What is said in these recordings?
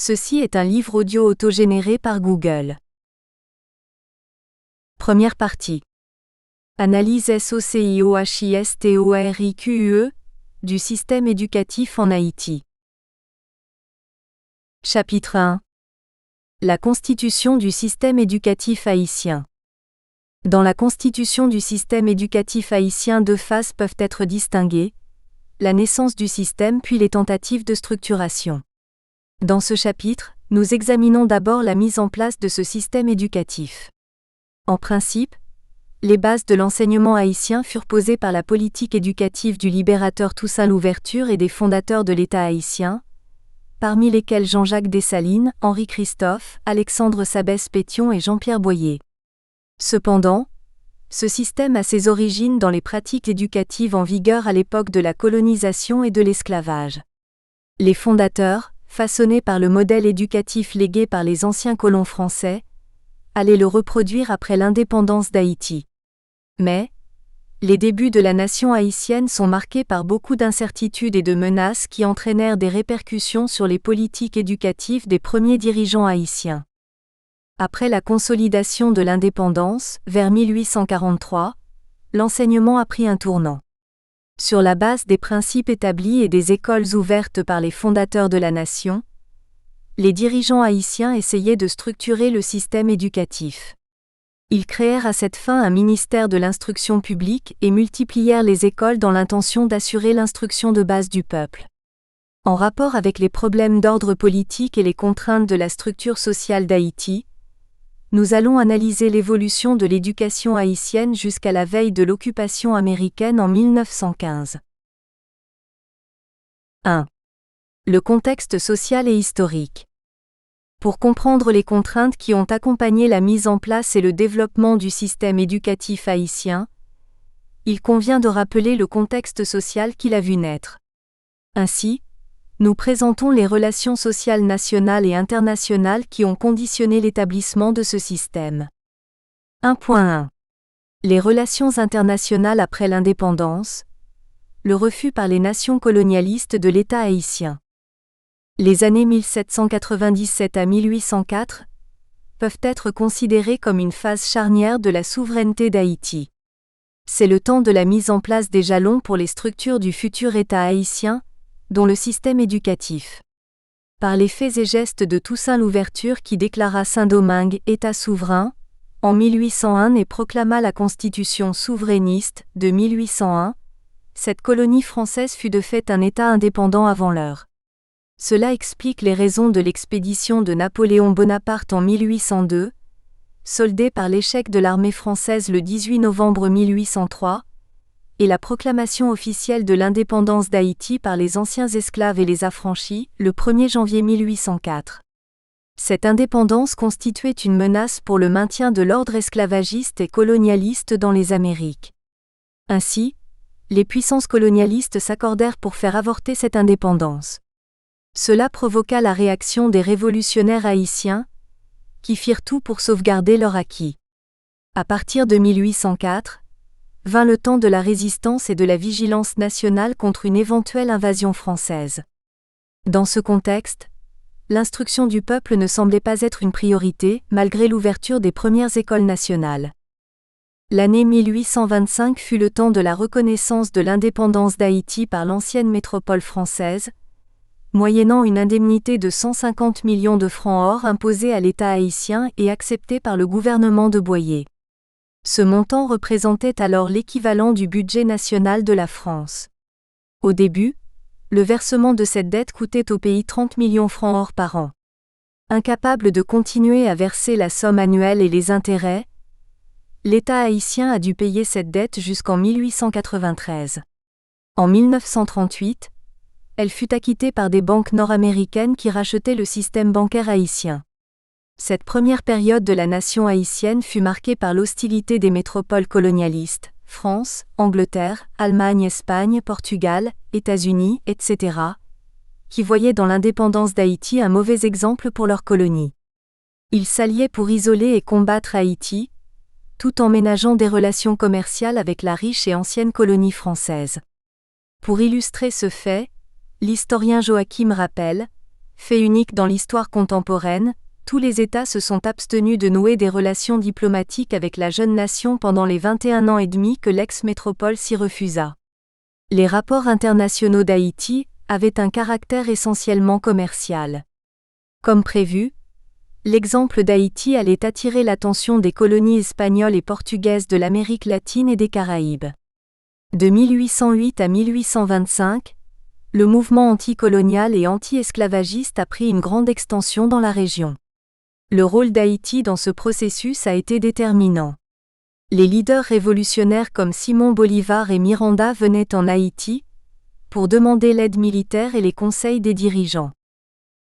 Ceci est un livre audio autogénéré par Google. Première partie. Analyse SOCIOHISTORIQUE du système éducatif en Haïti. Chapitre 1. La constitution du système éducatif haïtien. Dans la constitution du système éducatif haïtien, deux phases peuvent être distinguées, la naissance du système puis les tentatives de structuration. Dans ce chapitre, nous examinons d'abord la mise en place de ce système éducatif. En principe, les bases de l'enseignement haïtien furent posées par la politique éducative du libérateur Toussaint Louverture et des fondateurs de l'État haïtien, parmi lesquels Jean-Jacques Dessalines, Henri Christophe, Alexandre Sabès-Pétion et Jean-Pierre Boyer. Cependant, ce système a ses origines dans les pratiques éducatives en vigueur à l'époque de la colonisation et de l'esclavage. Les fondateurs, façonnés par le modèle éducatif légué par les anciens colons français, allaient le reproduire après l'indépendance d'Haïti. Mais, les débuts de la nation haïtienne sont marqués par beaucoup d'incertitudes et de menaces qui entraînèrent des répercussions sur les politiques éducatives des premiers dirigeants haïtiens. Après la consolidation de l'indépendance, vers 1843, l'enseignement a pris un tournant. Sur la base des principes établis et des écoles ouvertes par les fondateurs de la nation, les dirigeants haïtiens essayaient de structurer le système éducatif. Ils créèrent à cette fin un ministère de l'instruction publique et multiplièrent les écoles dans l'intention d'assurer l'instruction de base du peuple. En rapport avec les problèmes d'ordre politique et les contraintes de la structure sociale d'Haïti, nous allons analyser l'évolution de l'éducation haïtienne jusqu'à la veille de l'occupation américaine en 1915. 1. Le contexte social et historique. Pour comprendre les contraintes qui ont accompagné la mise en place et le développement du système éducatif haïtien, il convient de rappeler le contexte social qu'il a vu naître. Ainsi, nous présentons les relations sociales nationales et internationales qui ont conditionné l'établissement de ce système. 1.1. Les relations internationales après l'indépendance, le refus par les nations colonialistes de l'État haïtien. Les années 1797 à 1804 peuvent être considérées comme une phase charnière de la souveraineté d'Haïti. C'est le temps de la mise en place des jalons pour les structures du futur État haïtien, dont le système éducatif. Par les faits et gestes de Toussaint Louverture qui déclara Saint-Domingue État souverain, en 1801 et proclama la Constitution souverainiste de 1801, cette colonie française fut de fait un État indépendant avant l'heure. Cela explique les raisons de l'expédition de Napoléon Bonaparte en 1802, soldée par l'échec de l'armée française le 18 novembre 1803, et la proclamation officielle de l'indépendance d'Haïti par les anciens esclaves et les affranchis, le 1er janvier 1804. Cette indépendance constituait une menace pour le maintien de l'ordre esclavagiste et colonialiste dans les Amériques. Ainsi, les puissances colonialistes s'accordèrent pour faire avorter cette indépendance. Cela provoqua la réaction des révolutionnaires haïtiens, qui firent tout pour sauvegarder leur acquis. À partir de 1804, vint le temps de la résistance et de la vigilance nationale contre une éventuelle invasion française. Dans ce contexte, l'instruction du peuple ne semblait pas être une priorité, malgré l'ouverture des premières écoles nationales. L'année 1825 fut le temps de la reconnaissance de l'indépendance d'Haïti par l'ancienne métropole française, moyennant une indemnité de 150 millions de francs or imposée à l'État haïtien et acceptée par le gouvernement de Boyer. Ce montant représentait alors l'équivalent du budget national de la France. Au début, le versement de cette dette coûtait au pays 30 millions francs or par an. Incapable de continuer à verser la somme annuelle et les intérêts, l'État haïtien a dû payer cette dette jusqu'en 1893. En 1938, elle fut acquittée par des banques nord-américaines qui rachetaient le système bancaire haïtien. Cette première période de la nation haïtienne fut marquée par l'hostilité des métropoles colonialistes, France, Angleterre, Allemagne, Espagne, Portugal, États-Unis, etc., qui voyaient dans l'indépendance d'Haïti un mauvais exemple pour leur colonie. Ils s'alliaient pour isoler et combattre Haïti, tout en ménageant des relations commerciales avec la riche et ancienne colonie française. Pour illustrer ce fait, l'historien Joachim rappelle Fait unique dans l'histoire contemporaine, tous les États se sont abstenus de nouer des relations diplomatiques avec la jeune nation pendant les 21 ans et demi que l'ex-métropole s'y refusa. Les rapports internationaux d'Haïti avaient un caractère essentiellement commercial. Comme prévu, l'exemple d'Haïti allait attirer l'attention des colonies espagnoles et portugaises de l'Amérique latine et des Caraïbes. De 1808 à 1825, le mouvement anticolonial et anti-esclavagiste a pris une grande extension dans la région. Le rôle d'Haïti dans ce processus a été déterminant. Les leaders révolutionnaires comme Simon Bolivar et Miranda venaient en Haïti pour demander l'aide militaire et les conseils des dirigeants.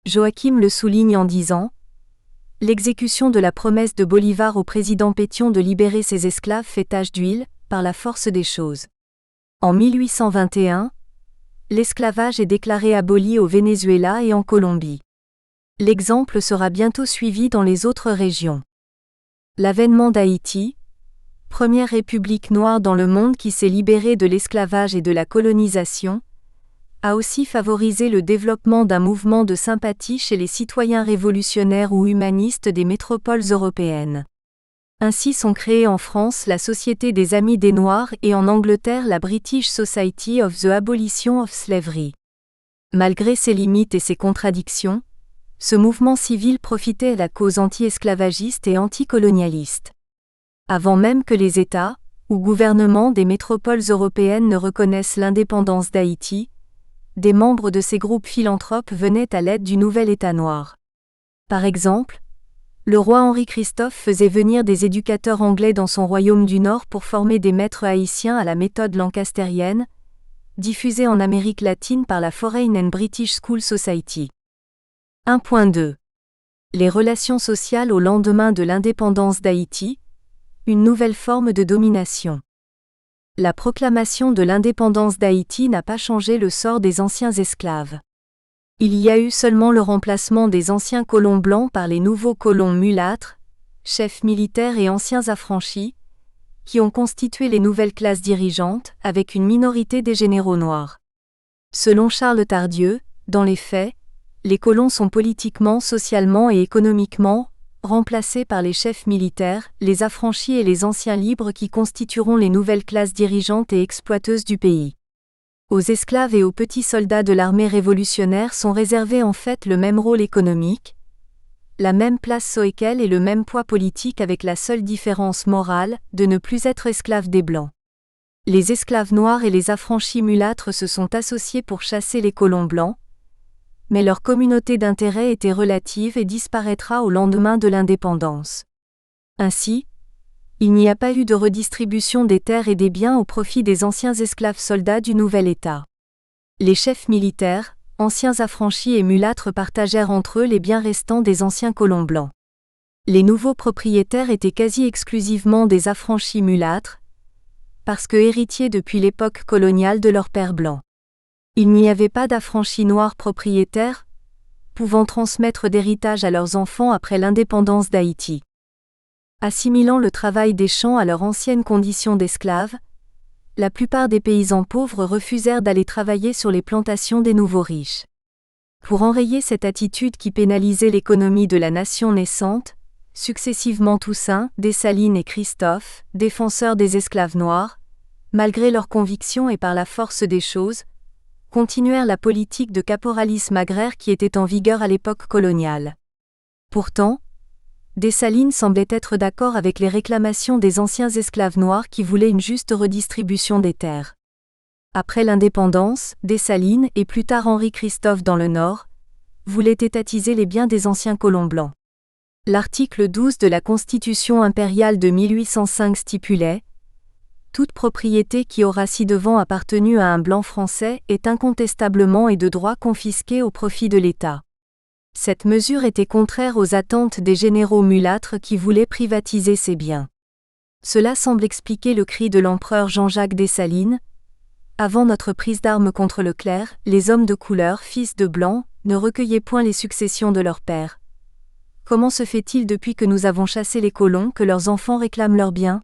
Joachim le souligne en disant « L'exécution de la promesse de Bolivar au président Pétion de libérer ses esclaves fait tache d'huile, par la force des choses. En 1821, l'esclavage est déclaré aboli au Venezuela et en Colombie. L'exemple sera bientôt suivi dans les autres régions. L'avènement d'Haïti, première république noire dans le monde qui s'est libérée de l'esclavage et de la colonisation, a aussi favorisé le développement d'un mouvement de sympathie chez les citoyens révolutionnaires ou humanistes des métropoles européennes. Ainsi sont créées en France la Société des Amis des Noirs et en Angleterre la British Society of the Abolition of Slavery. Malgré ses limites et ses contradictions, ce mouvement civil profitait à la cause anti-esclavagiste et anticolonialiste. Avant même que les États ou gouvernements des métropoles européennes ne reconnaissent l'indépendance d'Haïti, des membres de ces groupes philanthropes venaient à l'aide du nouvel État noir. Par exemple, le roi Henri-Christophe faisait venir des éducateurs anglais dans son royaume du Nord pour former des maîtres haïtiens à la méthode lancastérienne, diffusée en Amérique latine par la Foreign and British School Society. 1.2. Les relations sociales au lendemain de l'indépendance d'Haïti, une nouvelle forme de domination. La proclamation de l'indépendance d'Haïti n'a pas changé le sort des anciens esclaves. Il y a eu seulement le remplacement des anciens colons blancs par les nouveaux colons mulâtres, chefs militaires et anciens affranchis, qui ont constitué les nouvelles classes dirigeantes, avec une minorité des généraux noirs. Selon Charles Tardieu, dans les faits, les colons sont politiquement, socialement et économiquement remplacés par les chefs militaires, les affranchis et les anciens libres qui constitueront les nouvelles classes dirigeantes et exploiteuses du pays. Aux esclaves et aux petits soldats de l'armée révolutionnaire sont réservés en fait le même rôle économique, la même place sociale et le même poids politique avec la seule différence morale de ne plus être esclaves des Blancs. Les esclaves noirs et les affranchis mulâtres se sont associés pour chasser les colons blancs, mais leur communauté d'intérêt était relative et disparaîtra au lendemain de l'indépendance. Ainsi, il n'y a pas eu de redistribution des terres et des biens au profit des anciens esclaves soldats du nouvel État. Les chefs militaires, anciens affranchis et mulâtres partagèrent entre eux les biens restants des anciens colons blancs. Les nouveaux propriétaires étaient quasi exclusivement des affranchis mulâtres, parce que héritiers depuis l'époque coloniale de leurs pères blancs. Il n'y avait pas d'affranchis noirs propriétaires, pouvant transmettre d'héritage à leurs enfants après l'indépendance d'Haïti. Assimilant le travail des champs à leur ancienne condition d'esclaves, la plupart des paysans pauvres refusèrent d'aller travailler sur les plantations des nouveaux riches. Pour enrayer cette attitude qui pénalisait l'économie de la nation naissante, successivement Toussaint, Dessalines et Christophe, défenseurs des esclaves noirs, malgré leurs convictions et par la force des choses, continuèrent la politique de caporalisme agraire qui était en vigueur à l'époque coloniale. Pourtant, Dessalines semblait être d'accord avec les réclamations des anciens esclaves noirs qui voulaient une juste redistribution des terres. Après l'indépendance, Dessalines et plus tard Henri-Christophe dans le Nord, voulaient étatiser les biens des anciens colons blancs. L'article 12 de la Constitution impériale de 1805 stipulait « Toute propriété qui aura ci-devant appartenu à un blanc français est incontestablement et de droit confisquée au profit de l'État. » Cette mesure était contraire aux attentes des généraux mulâtres qui voulaient privatiser ces biens. Cela semble expliquer le cri de l'empereur Jean-Jacques Dessalines. Avant notre prise d'armes contre le clerc, les hommes de couleur, fils de blancs, ne recueillaient point les successions de leurs pères. Comment se fait-il depuis que nous avons chassé les colons que leurs enfants réclament leurs biens ?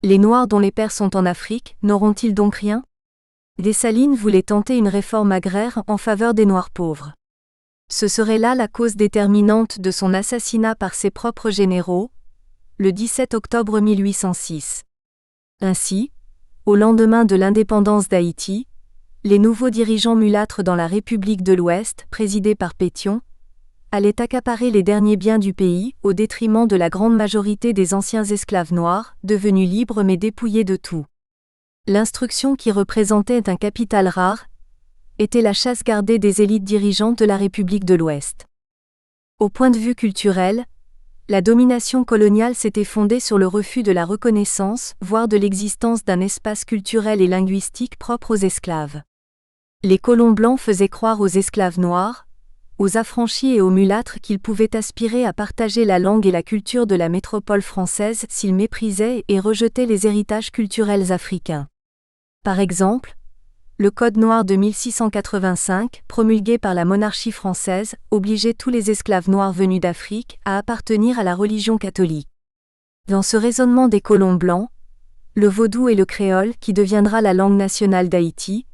Les Noirs dont les pères sont en Afrique, n'auront-ils donc rien ? Dessalines voulait tenter une réforme agraire en faveur des Noirs pauvres. Ce serait là la cause déterminante de son assassinat par ses propres généraux, le 17 octobre 1806. Ainsi, au lendemain de l'indépendance d'Haïti, les nouveaux dirigeants mulâtres dans la République de l'Ouest, présidée par Pétion, allaient accaparer les derniers biens du pays au détriment de la grande majorité des anciens esclaves noirs, devenus libres mais dépouillés de tout. L'instruction qui représentait un capital rare était la chasse gardée des élites dirigeantes de la République de l'Ouest. Au point de vue culturel, la domination coloniale s'était fondée sur le refus de la reconnaissance, voire de l'existence d'un espace culturel et linguistique propre aux esclaves. Les colons blancs faisaient croire aux esclaves noirs, aux affranchis et aux mulâtres qu'ils pouvaient aspirer à partager la langue et la culture de la métropole française s'ils méprisaient et rejetaient les héritages culturels africains. Par exemple, le Code noir de 1685, promulgué par la monarchie française, obligeait tous les esclaves noirs venus d'Afrique à appartenir à la religion catholique. Dans ce raisonnement des colons blancs, le vaudou et le créole, qui deviendra la langue nationale d'Haïti,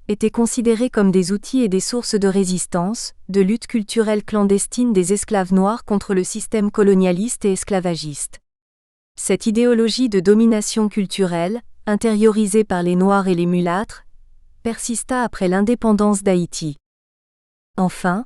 étaient considérés comme des outils et des sources de résistance, de lutte culturelle clandestine des esclaves noirs contre le système colonialiste et esclavagiste. Cette idéologie de domination culturelle, intériorisée par les Noirs et les mulâtres, persista après l'indépendance d'Haïti. Enfin,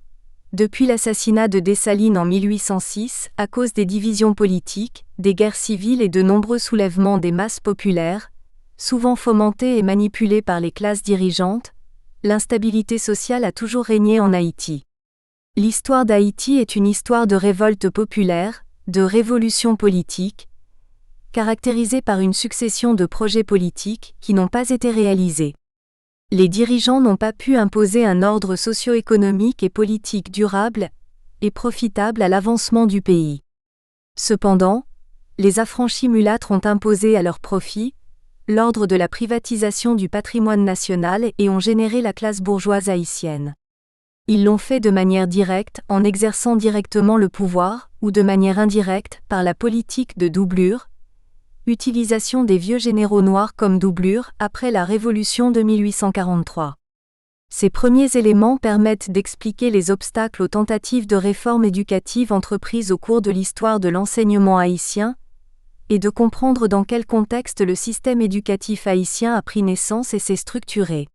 depuis l'assassinat de Dessalines en 1806, à cause des divisions politiques, des guerres civiles et de nombreux soulèvements des masses populaires, souvent fomentés et manipulés par les classes dirigeantes, l'instabilité sociale a toujours régné en Haïti. L'histoire d'Haïti est une histoire de révolte populaire, de révolution politique, caractérisée par une succession de projets politiques qui n'ont pas été réalisés. Les dirigeants n'ont pas pu imposer un ordre socio-économique et politique durable et profitable à l'avancement du pays. Cependant, les affranchis mulâtres ont imposé à leur profit l'ordre de la privatisation du patrimoine national et ont généré la classe bourgeoise haïtienne. Ils l'ont fait de manière directe en exerçant directement le pouvoir, ou de manière indirecte par la politique de doublure, utilisation des vieux généraux noirs comme doublure après la Révolution de 1843. Ces premiers éléments permettent d'expliquer les obstacles aux tentatives de réforme éducative entreprises au cours de l'histoire de l'enseignement haïtien, et de comprendre dans quel contexte le système éducatif haïtien a pris naissance et s'est structuré.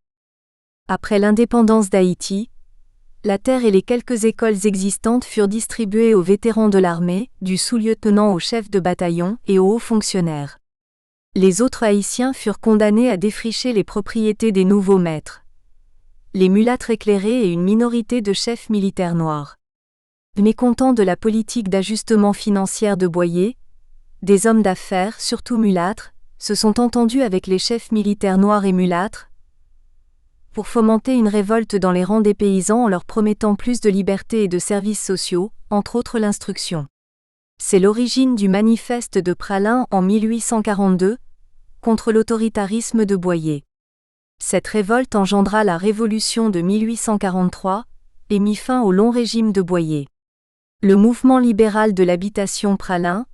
Après l'indépendance d'Haïti, la terre et les quelques écoles existantes furent distribuées aux vétérans de l'armée, du sous-lieutenant au chef de bataillon et aux hauts fonctionnaires. Les autres Haïtiens furent condamnés à défricher les propriétés des nouveaux maîtres. Les mulâtres éclairés et une minorité de chefs militaires noirs. Mécontents de la politique d'ajustement financière de Boyer, des hommes d'affaires, surtout mulâtres, se sont entendus avec les chefs militaires noirs et mulâtres pour fomenter une révolte dans les rangs des paysans en leur promettant plus de liberté et de services sociaux, entre autres l'instruction. C'est l'origine du manifeste de Praslin en 1842, contre l'autoritarisme de Boyer. Cette révolte engendra la Révolution de 1843 et mit fin au long régime de Boyer. Le mouvement libéral de l'habitation Praslin,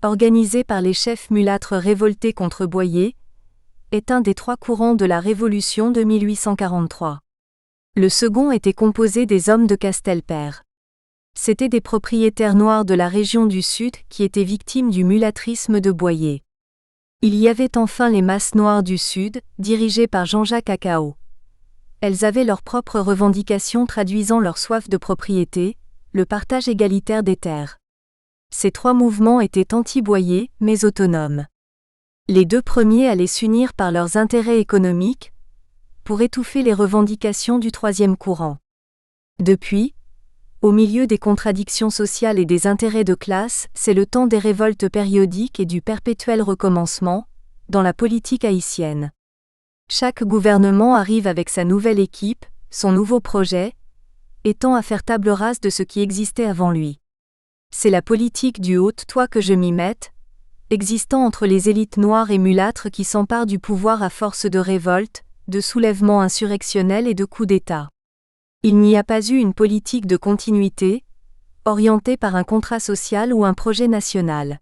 organisé par les chefs mulâtres révoltés contre Boyer, est un des trois courants de la Révolution de 1843. Le second était composé des hommes de Castelpère. C'étaient des propriétaires noirs de la région du Sud qui étaient victimes du mulâtrisme de Boyer. Il y avait enfin les masses noires du Sud, dirigées par Jean-Jacques Acao. Elles avaient leurs propres revendications traduisant leur soif de propriété, le partage égalitaire des terres. Ces trois mouvements étaient anti-Boyer, mais autonomes. Les deux premiers allaient s'unir par leurs intérêts économiques pour étouffer les revendications du troisième courant. Depuis, au milieu des contradictions sociales et des intérêts de classe, c'est le temps des révoltes périodiques et du perpétuel recommencement, dans la politique haïtienne. Chaque gouvernement arrive avec sa nouvelle équipe, son nouveau projet, et tend à faire table rase de ce qui existait avant lui. C'est la politique du haute-toi que je m'y mette, existant entre les élites noires et mulâtres qui s'emparent du pouvoir à force de révoltes, de soulèvements insurrectionnels et de coups d'État. Il n'y a pas eu une politique de continuité, orientée par un contrat social ou un projet national.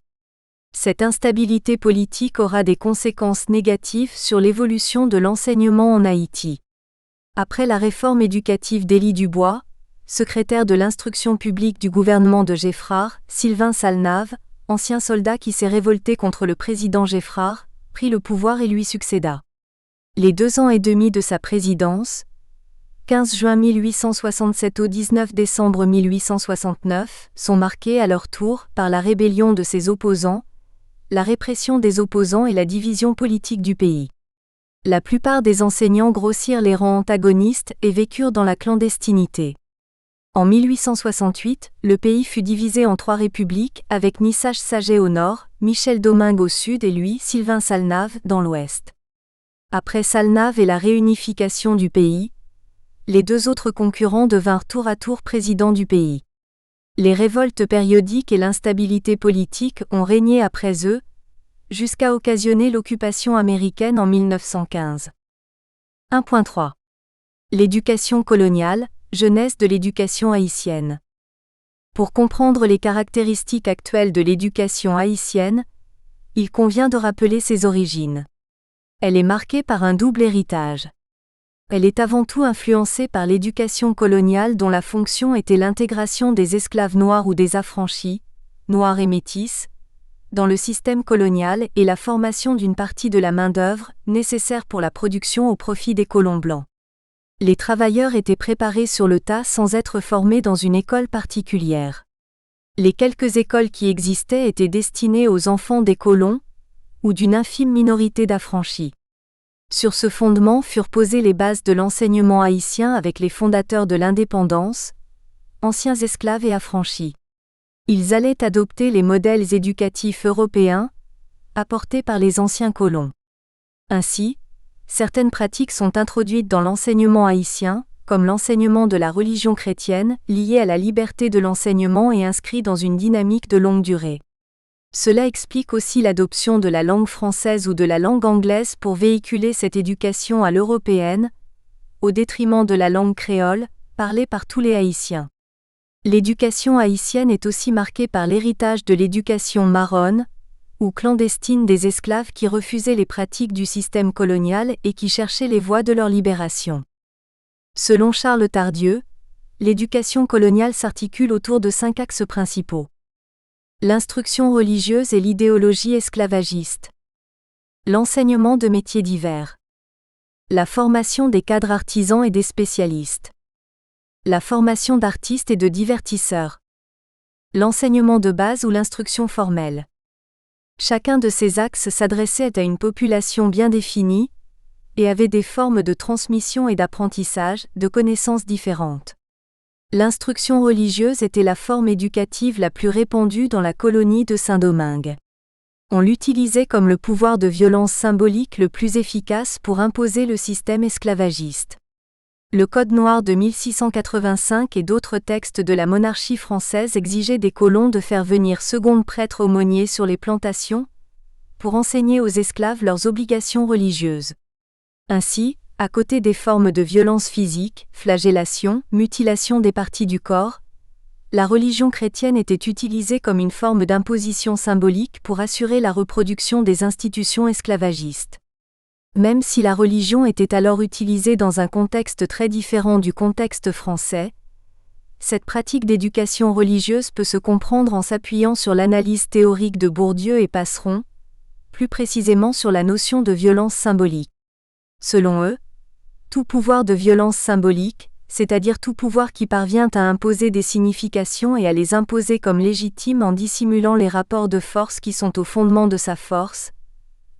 Cette instabilité politique aura des conséquences négatives sur l'évolution de l'enseignement en Haïti. Après la réforme éducative d'Élie Dubois, secrétaire de l'instruction publique du gouvernement de Geffrard, Sylvain Salnave, ancien soldat qui s'est révolté contre le président Geffrard, prit le pouvoir et lui succéda. Les 2 ans et demi de sa présidence, 15 juin 1867 au 19 décembre 1869, sont marqués à leur tour par la rébellion de ses opposants, la répression des opposants et la division politique du pays. La plupart des enseignants grossirent les rangs antagonistes et vécurent dans la clandestinité. En 1868, le pays fut divisé en 3 républiques avec Nissage Saget au nord, Michel Domingue au sud et lui, Sylvain Salnave, dans l'ouest. Après Salnave et la réunification du pays, les 2 autres concurrents devinrent tour à tour présidents du pays. Les révoltes périodiques et l'instabilité politique ont régné après eux, jusqu'à occasionner l'occupation américaine en 1915. 1.3. L'éducation coloniale, jeunesse de l'éducation haïtienne. Pour comprendre les caractéristiques actuelles de l'éducation haïtienne, il convient de rappeler ses origines. Elle est marquée par un double héritage. Elle est avant tout influencée par l'éducation coloniale dont la fonction était l'intégration des esclaves noirs ou des affranchis, noirs et métis, dans le système colonial et la formation d'une partie de la main-d'œuvre nécessaire pour la production au profit des colons blancs. Les travailleurs étaient préparés sur le tas sans être formés dans une école particulière. Les quelques écoles qui existaient étaient destinées aux enfants des colons ou d'une infime minorité d'affranchis. Sur ce fondement furent posées les bases de l'enseignement haïtien avec les fondateurs de l'indépendance, anciens esclaves et affranchis. Ils allaient adopter les modèles éducatifs européens, apportés par les anciens colons. Ainsi, certaines pratiques sont introduites dans l'enseignement haïtien, comme l'enseignement de la religion chrétienne, lié à la liberté de l'enseignement et inscrit dans une dynamique de longue durée. Cela explique aussi l'adoption de la langue française ou de la langue anglaise pour véhiculer cette éducation à l'européenne, au détriment de la langue créole, parlée par tous les Haïtiens. L'éducation haïtienne est aussi marquée par l'héritage de l'éducation marronne, ou clandestine des esclaves qui refusaient les pratiques du système colonial et qui cherchaient les voies de leur libération. Selon Charles Tardieu, l'éducation coloniale s'articule autour de 5 axes principaux. L'instruction religieuse et l'idéologie esclavagiste. L'enseignement de métiers divers. La formation des cadres artisans et des spécialistes. La formation d'artistes et de divertisseurs. L'enseignement de base ou l'instruction formelle. Chacun de ces axes s'adressait à une population bien définie et avait des formes de transmission et d'apprentissage, de connaissances différentes. L'instruction religieuse était la forme éducative la plus répandue dans la colonie de Saint-Domingue. On l'utilisait comme le pouvoir de violence symbolique le plus efficace pour imposer le système esclavagiste. Le Code noir de 1685 et d'autres textes de la monarchie française exigeaient des colons de faire venir seconde prêtres aumôniers sur les plantations, pour enseigner aux esclaves leurs obligations religieuses. Ainsi, à côté des formes de violence physique, flagellation, mutilation des parties du corps, la religion chrétienne était utilisée comme une forme d'imposition symbolique pour assurer la reproduction des institutions esclavagistes. Même si la religion était alors utilisée dans un contexte très différent du contexte français, cette pratique d'éducation religieuse peut se comprendre en s'appuyant sur l'analyse théorique de Bourdieu et Passeron, plus précisément sur la notion de violence symbolique. Selon eux, tout pouvoir de violence symbolique, c'est-à-dire tout pouvoir qui parvient à imposer des significations et à les imposer comme légitimes en dissimulant les rapports de force qui sont au fondement de sa force,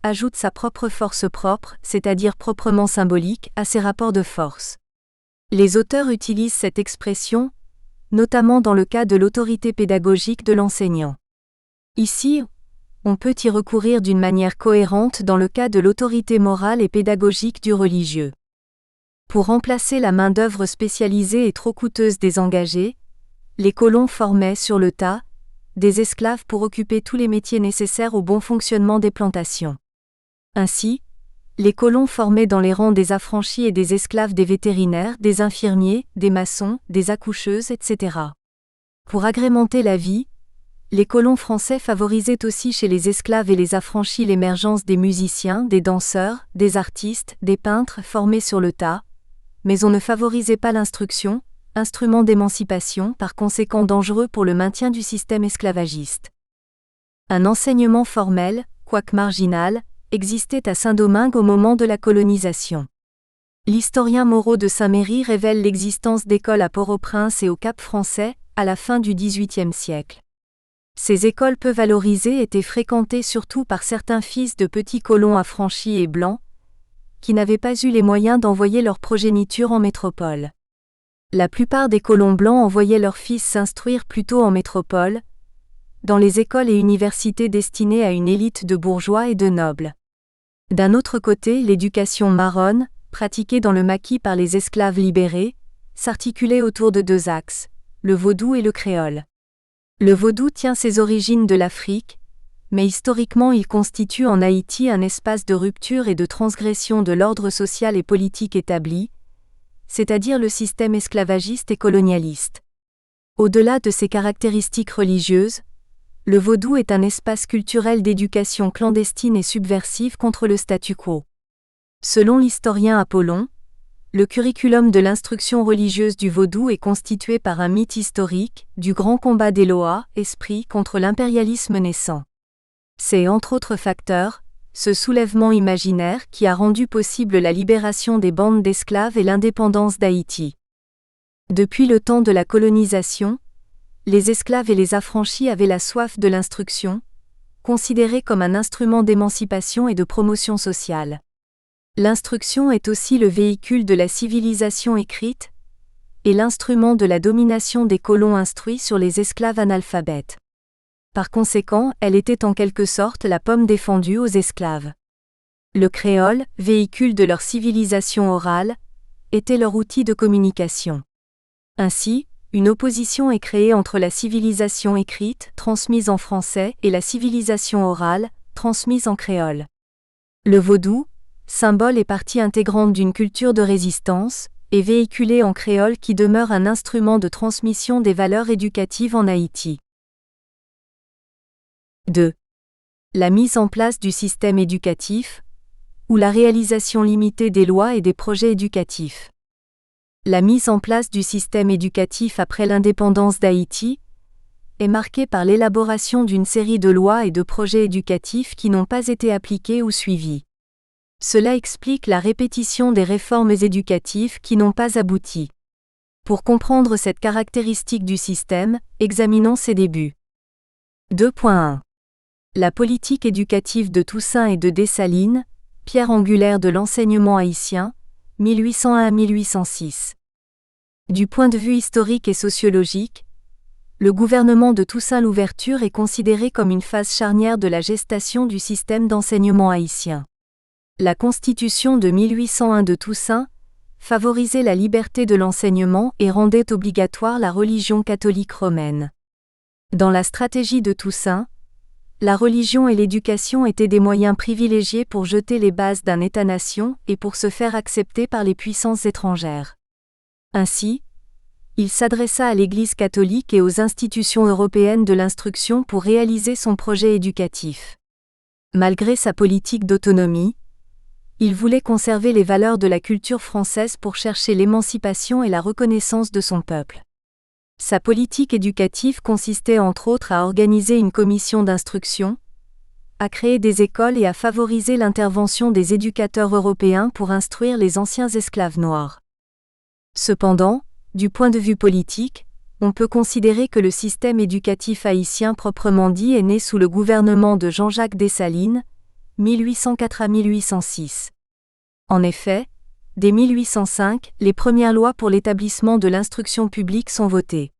ajoute sa propre force propre, c'est-à-dire proprement symbolique, à ses rapports de force. Les auteurs utilisent cette expression, notamment dans le cas de l'autorité pédagogique de l'enseignant. Ici, on peut y recourir d'une manière cohérente dans le cas de l'autorité morale et pédagogique du religieux. Pour remplacer la main-d'œuvre spécialisée et trop coûteuse des engagés, les colons formaient sur le tas des esclaves pour occuper tous les métiers nécessaires au bon fonctionnement des plantations. Ainsi, les colons formaient dans les rangs des affranchis et des esclaves des vétérinaires, des infirmiers, des maçons, des accoucheuses, etc. Pour agrémenter la vie, les colons français favorisaient aussi chez les esclaves et les affranchis l'émergence des musiciens, des danseurs, des artistes, des peintres formés sur le tas, mais on ne favorisait pas l'instruction, instrument d'émancipation par conséquent dangereux pour le maintien du système esclavagiste. Un enseignement formel, quoique marginal, existait à Saint-Domingue au moment de la colonisation. L'historien Moreau de Saint-Méry révèle l'existence d'écoles à Port-au-Prince et au Cap-Français, à la fin du XVIIIe siècle. Ces écoles peu valorisées étaient fréquentées surtout par certains fils de petits colons affranchis et blancs, qui n'avaient pas eu les moyens d'envoyer leur progéniture en métropole. La plupart des colons blancs envoyaient leurs fils s'instruire plutôt en métropole, dans les écoles et universités destinées à une élite de bourgeois et de nobles. D'un autre côté, l'éducation marronne, pratiquée dans le maquis par les esclaves libérés, s'articulait autour de deux axes, le vaudou et le créole. Le vaudou tient ses origines de l'Afrique, mais historiquement il constitue en Haïti un espace de rupture et de transgression de l'ordre social et politique établi, c'est-à-dire le système esclavagiste et colonialiste. Au-delà de ses caractéristiques religieuses, le vaudou est un espace culturel d'éducation clandestine et subversive contre le statu quo. Selon l'historien Apollon, le curriculum de l'instruction religieuse du vaudou est constitué par un mythe historique, du grand combat d'Eloa, esprit, contre l'impérialisme naissant. C'est, entre autres facteurs, ce soulèvement imaginaire qui a rendu possible la libération des bandes d'esclaves et l'indépendance d'Haïti. Depuis le temps de la colonisation, les esclaves et les affranchis avaient la soif de l'instruction, considérée comme un instrument d'émancipation et de promotion sociale. L'instruction est aussi le véhicule de la civilisation écrite et l'instrument de la domination des colons instruits sur les esclaves analphabètes. Par conséquent, elle était en quelque sorte la pomme défendue aux esclaves. Le créole, véhicule de leur civilisation orale, était leur outil de communication. Ainsi, une opposition est créée entre la civilisation écrite, transmise en français, et la civilisation orale, transmise en créole. Le vaudou, symbole et partie intégrante d'une culture de résistance, est véhiculé en créole qui demeure un instrument de transmission des valeurs éducatives en Haïti. 2. La mise en place du système éducatif, ou la réalisation limitée des lois et des projets éducatifs. La mise en place du système éducatif après l'indépendance d'Haïti est marquée par l'élaboration d'une série de lois et de projets éducatifs qui n'ont pas été appliqués ou suivis. Cela explique la répétition des réformes éducatives qui n'ont pas abouti. Pour comprendre cette caractéristique du système, examinons ses débuts. 2.1. La politique éducative de Toussaint et de Dessalines, pierre angulaire de l'enseignement haïtien, 1801-1806. Du point de vue historique et sociologique, le gouvernement de Toussaint Louverture est considéré comme une phase charnière de la gestation du système d'enseignement haïtien. La Constitution de 1801 de Toussaint favorisait la liberté de l'enseignement et rendait obligatoire la religion catholique romaine. Dans la stratégie de Toussaint, la religion et l'éducation étaient des moyens privilégiés pour jeter les bases d'un État-nation et pour se faire accepter par les puissances étrangères. Ainsi, il s'adressa à l'Église catholique et aux institutions européennes de l'instruction pour réaliser son projet éducatif. Malgré sa politique d'autonomie, il voulait conserver les valeurs de la culture française pour chercher l'émancipation et la reconnaissance de son peuple. Sa politique éducative consistait entre autres à organiser une commission d'instruction, à créer des écoles et à favoriser l'intervention des éducateurs européens pour instruire les anciens esclaves noirs. Cependant, du point de vue politique, on peut considérer que le système éducatif haïtien proprement dit est né sous le gouvernement de Jean-Jacques Dessalines, 1804 à 1806. En effet, dès 1805, les premières lois pour l'établissement de l'instruction publique sont votées.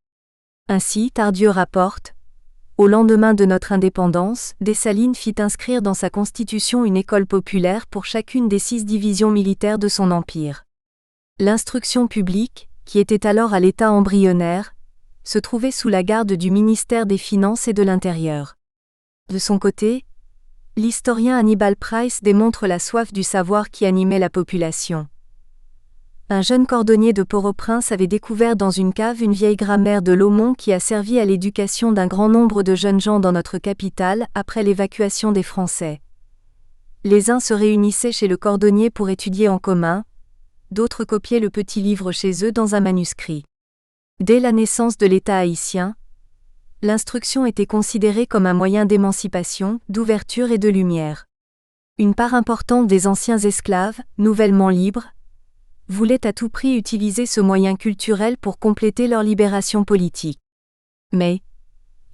Ainsi, Tardieu rapporte, au lendemain de notre indépendance, Dessalines fit inscrire dans sa constitution une école populaire pour chacune des 6 divisions militaires de son empire. L'instruction publique, qui était alors à l'état embryonnaire, se trouvait sous la garde du ministère des Finances et de l'Intérieur. De son côté, l'historien Hannibal Price démontre la soif du savoir qui animait la population. Un jeune cordonnier de Port-au-Prince avait découvert dans une cave une vieille grammaire de Laumont qui a servi à l'éducation d'un grand nombre de jeunes gens dans notre capitale après l'évacuation des Français. Les uns se réunissaient chez le cordonnier pour étudier en commun, d'autres copiaient le petit livre chez eux dans un manuscrit. Dès la naissance de l'État haïtien, l'instruction était considérée comme un moyen d'émancipation, d'ouverture et de lumière. Une part importante des anciens esclaves, nouvellement libres, voulaient à tout prix utiliser ce moyen culturel pour compléter leur libération politique. Mais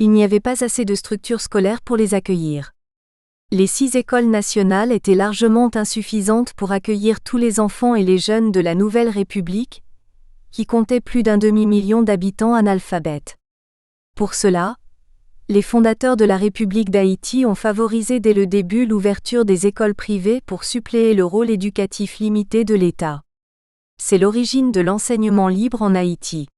il n'y avait pas assez de structures scolaires pour les accueillir. Les 6 écoles nationales étaient largement insuffisantes pour accueillir tous les enfants et les jeunes de la Nouvelle République, qui comptait plus d'1 demi-million d'habitants analphabètes. Pour cela, les fondateurs de la République d'Haïti ont favorisé dès le début l'ouverture des écoles privées pour suppléer le rôle éducatif limité de l'État. C'est l'origine de l'enseignement libre en Haïti.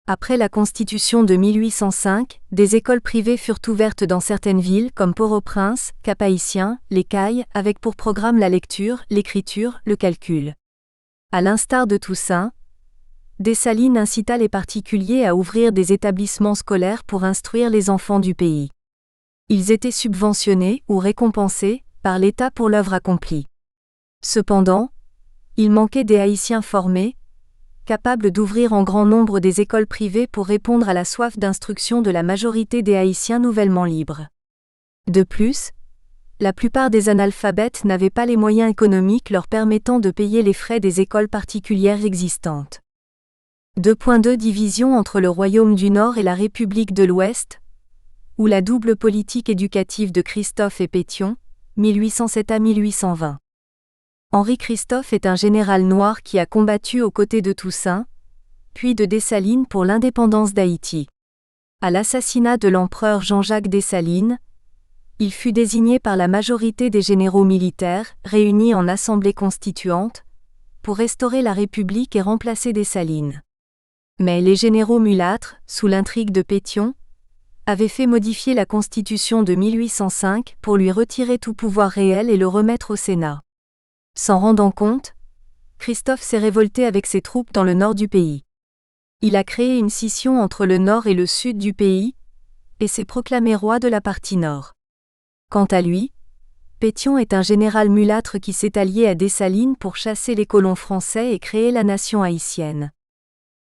Après la Constitution de 1805, des écoles privées furent ouvertes dans certaines villes comme Port-au-Prince, Cap-Haïtien, Les Cayes, avec pour programme la lecture, l'écriture, le calcul. À l'instar de Toussaint, Dessalines incita les particuliers à ouvrir des établissements scolaires pour instruire les enfants du pays. Ils étaient subventionnés ou récompensés par l'État pour l'œuvre accomplie. Cependant, il manquait des Haïtiens formés, capables d'ouvrir en grand nombre des écoles privées pour répondre à la soif d'instruction de la majorité des Haïtiens nouvellement libres. De plus, la plupart des analphabètes n'avaient pas les moyens économiques leur permettant de payer les frais des écoles particulières existantes. 2.2 Division entre le Royaume du Nord et la République de l'Ouest, ou la double politique éducative de Christophe et Pétion, 1807 à 1820. Henri Christophe est un général noir qui a combattu aux côtés de Toussaint, puis de Dessalines pour l'indépendance d'Haïti. À l'assassinat de l'empereur Jean-Jacques Dessalines, il fut désigné par la majorité des généraux militaires, réunis en assemblée constituante, pour restaurer la République et remplacer Dessalines. Mais les généraux mulâtres, sous l'intrigue de Pétion, avaient fait modifier la Constitution de 1805 pour lui retirer tout pouvoir réel et le remettre au Sénat. S'en rendant compte, Christophe s'est révolté avec ses troupes dans le nord du pays. Il a créé une scission entre le nord et le sud du pays, et s'est proclamé roi de la partie nord. Quant à lui, Pétion est un général mulâtre qui s'est allié à Dessalines pour chasser les colons français et créer la nation haïtienne.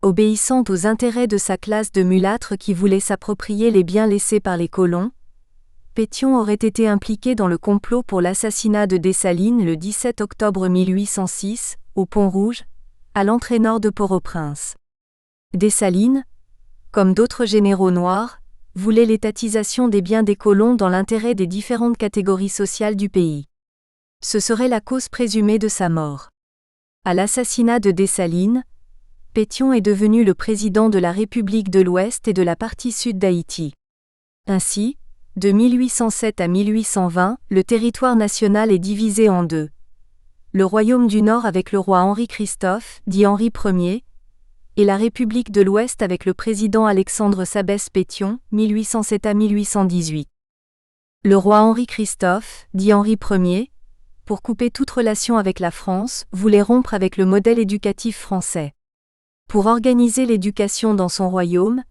Obéissant aux intérêts de sa classe de mulâtres qui voulaient s'approprier les biens laissés par les colons, Pétion aurait été impliqué dans le complot pour l'assassinat de Dessalines le 17 octobre 1806, au Pont-Rouge, à l'entrée nord de Port-au-Prince. Dessalines, comme d'autres généraux noirs, voulait l'étatisation des biens des colons dans l'intérêt des différentes catégories sociales du pays. Ce serait la cause présumée de sa mort. À l'assassinat de Dessalines, Pétion est devenu le président de la République de l'Ouest et de la partie sud d'Haïti. Ainsi, de 1807 à 1820, le territoire national est divisé en deux. Le Royaume du Nord avec le roi Henri Christophe, dit Henri Ier, et la République de l'Ouest avec le président Alexandre Sabès Pétion, 1807 à 1818. Le roi Henri Christophe, dit Henri Ier, pour couper toute relation avec la France, voulait rompre avec le modèle éducatif français. Pour organiser l'éducation dans son royaume,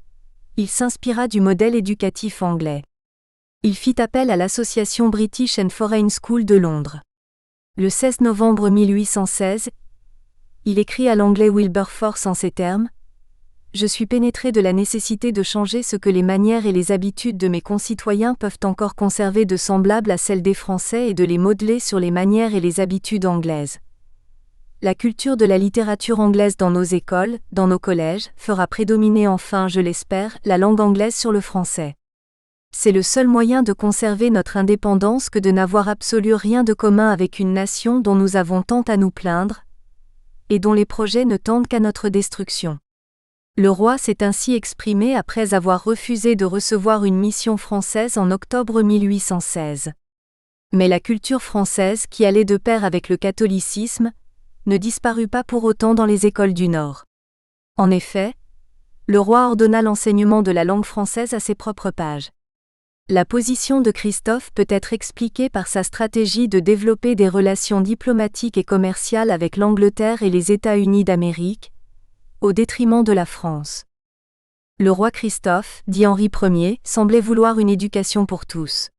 il s'inspira du modèle éducatif anglais. Il fit appel à l'Association British and Foreign School de Londres. Le 16 novembre 1816, il écrit à l'anglais Wilberforce en ces termes : « Je suis pénétré de la nécessité de changer ce que les manières et les habitudes de mes concitoyens peuvent encore conserver de semblable à celles des Français et de les modeler sur les manières et les habitudes anglaises. La culture de la littérature anglaise dans nos écoles, dans nos collèges, fera prédominer enfin, je l'espère, la langue anglaise sur le français. C'est le seul moyen de conserver notre indépendance que de n'avoir absolument rien de commun avec une nation dont nous avons tant à nous plaindre, et dont les projets ne tendent qu'à notre destruction. » Le roi s'est ainsi exprimé après avoir refusé de recevoir une mission française en octobre 1816. Mais la culture française, qui allait de pair avec le catholicisme, ne disparut pas pour autant dans les écoles du Nord. En effet, le roi ordonna l'enseignement de la langue française à ses propres pages. La position de Christophe peut être expliquée par sa stratégie de développer des relations diplomatiques et commerciales avec l'Angleterre et les États-Unis d'Amérique, au détriment de la France. Le roi Christophe, dit Henri Ier, semblait vouloir une éducation pour tous.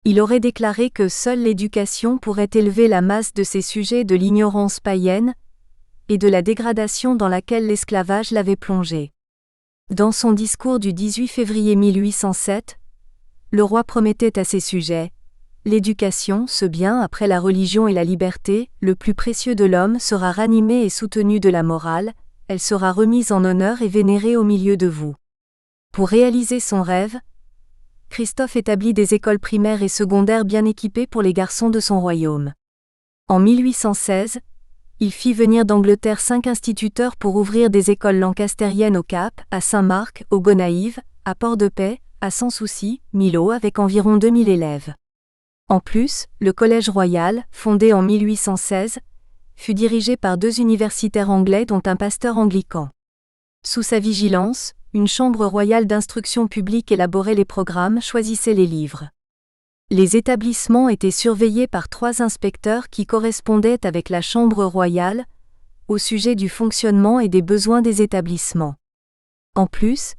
Il aurait déclaré que seule l'éducation pourrait élever la masse de ses sujets de l'ignorance païenne et de la dégradation dans laquelle l'esclavage l'avait plongé. Dans son discours du 18 février 1807, le roi promettait à ses sujets « L'éducation, ce bien après la religion et la liberté, le plus précieux de l'homme sera ranimée et soutenue de la morale, elle sera remise en honneur et vénérée au milieu de vous. » Pour réaliser son rêve, Christophe établit des écoles primaires et secondaires bien équipées pour les garçons de son royaume. En 1816, il fit venir d'Angleterre 5 instituteurs pour ouvrir des écoles lancastériennes au Cap, à Saint-Marc, au Gonaïves, à Port-de-Paix, à Sans-Souci, Milhaud avec environ 2000 élèves. En plus, le Collège royal, fondé en 1816, fut dirigé par 2 universitaires anglais dont un pasteur anglican. Sous sa vigilance, une chambre royale d'instruction publique élaborait les programmes, choisissait les livres. Les établissements étaient surveillés par 3 inspecteurs qui correspondaient avec la chambre royale, au sujet du fonctionnement et des besoins des établissements. En plus,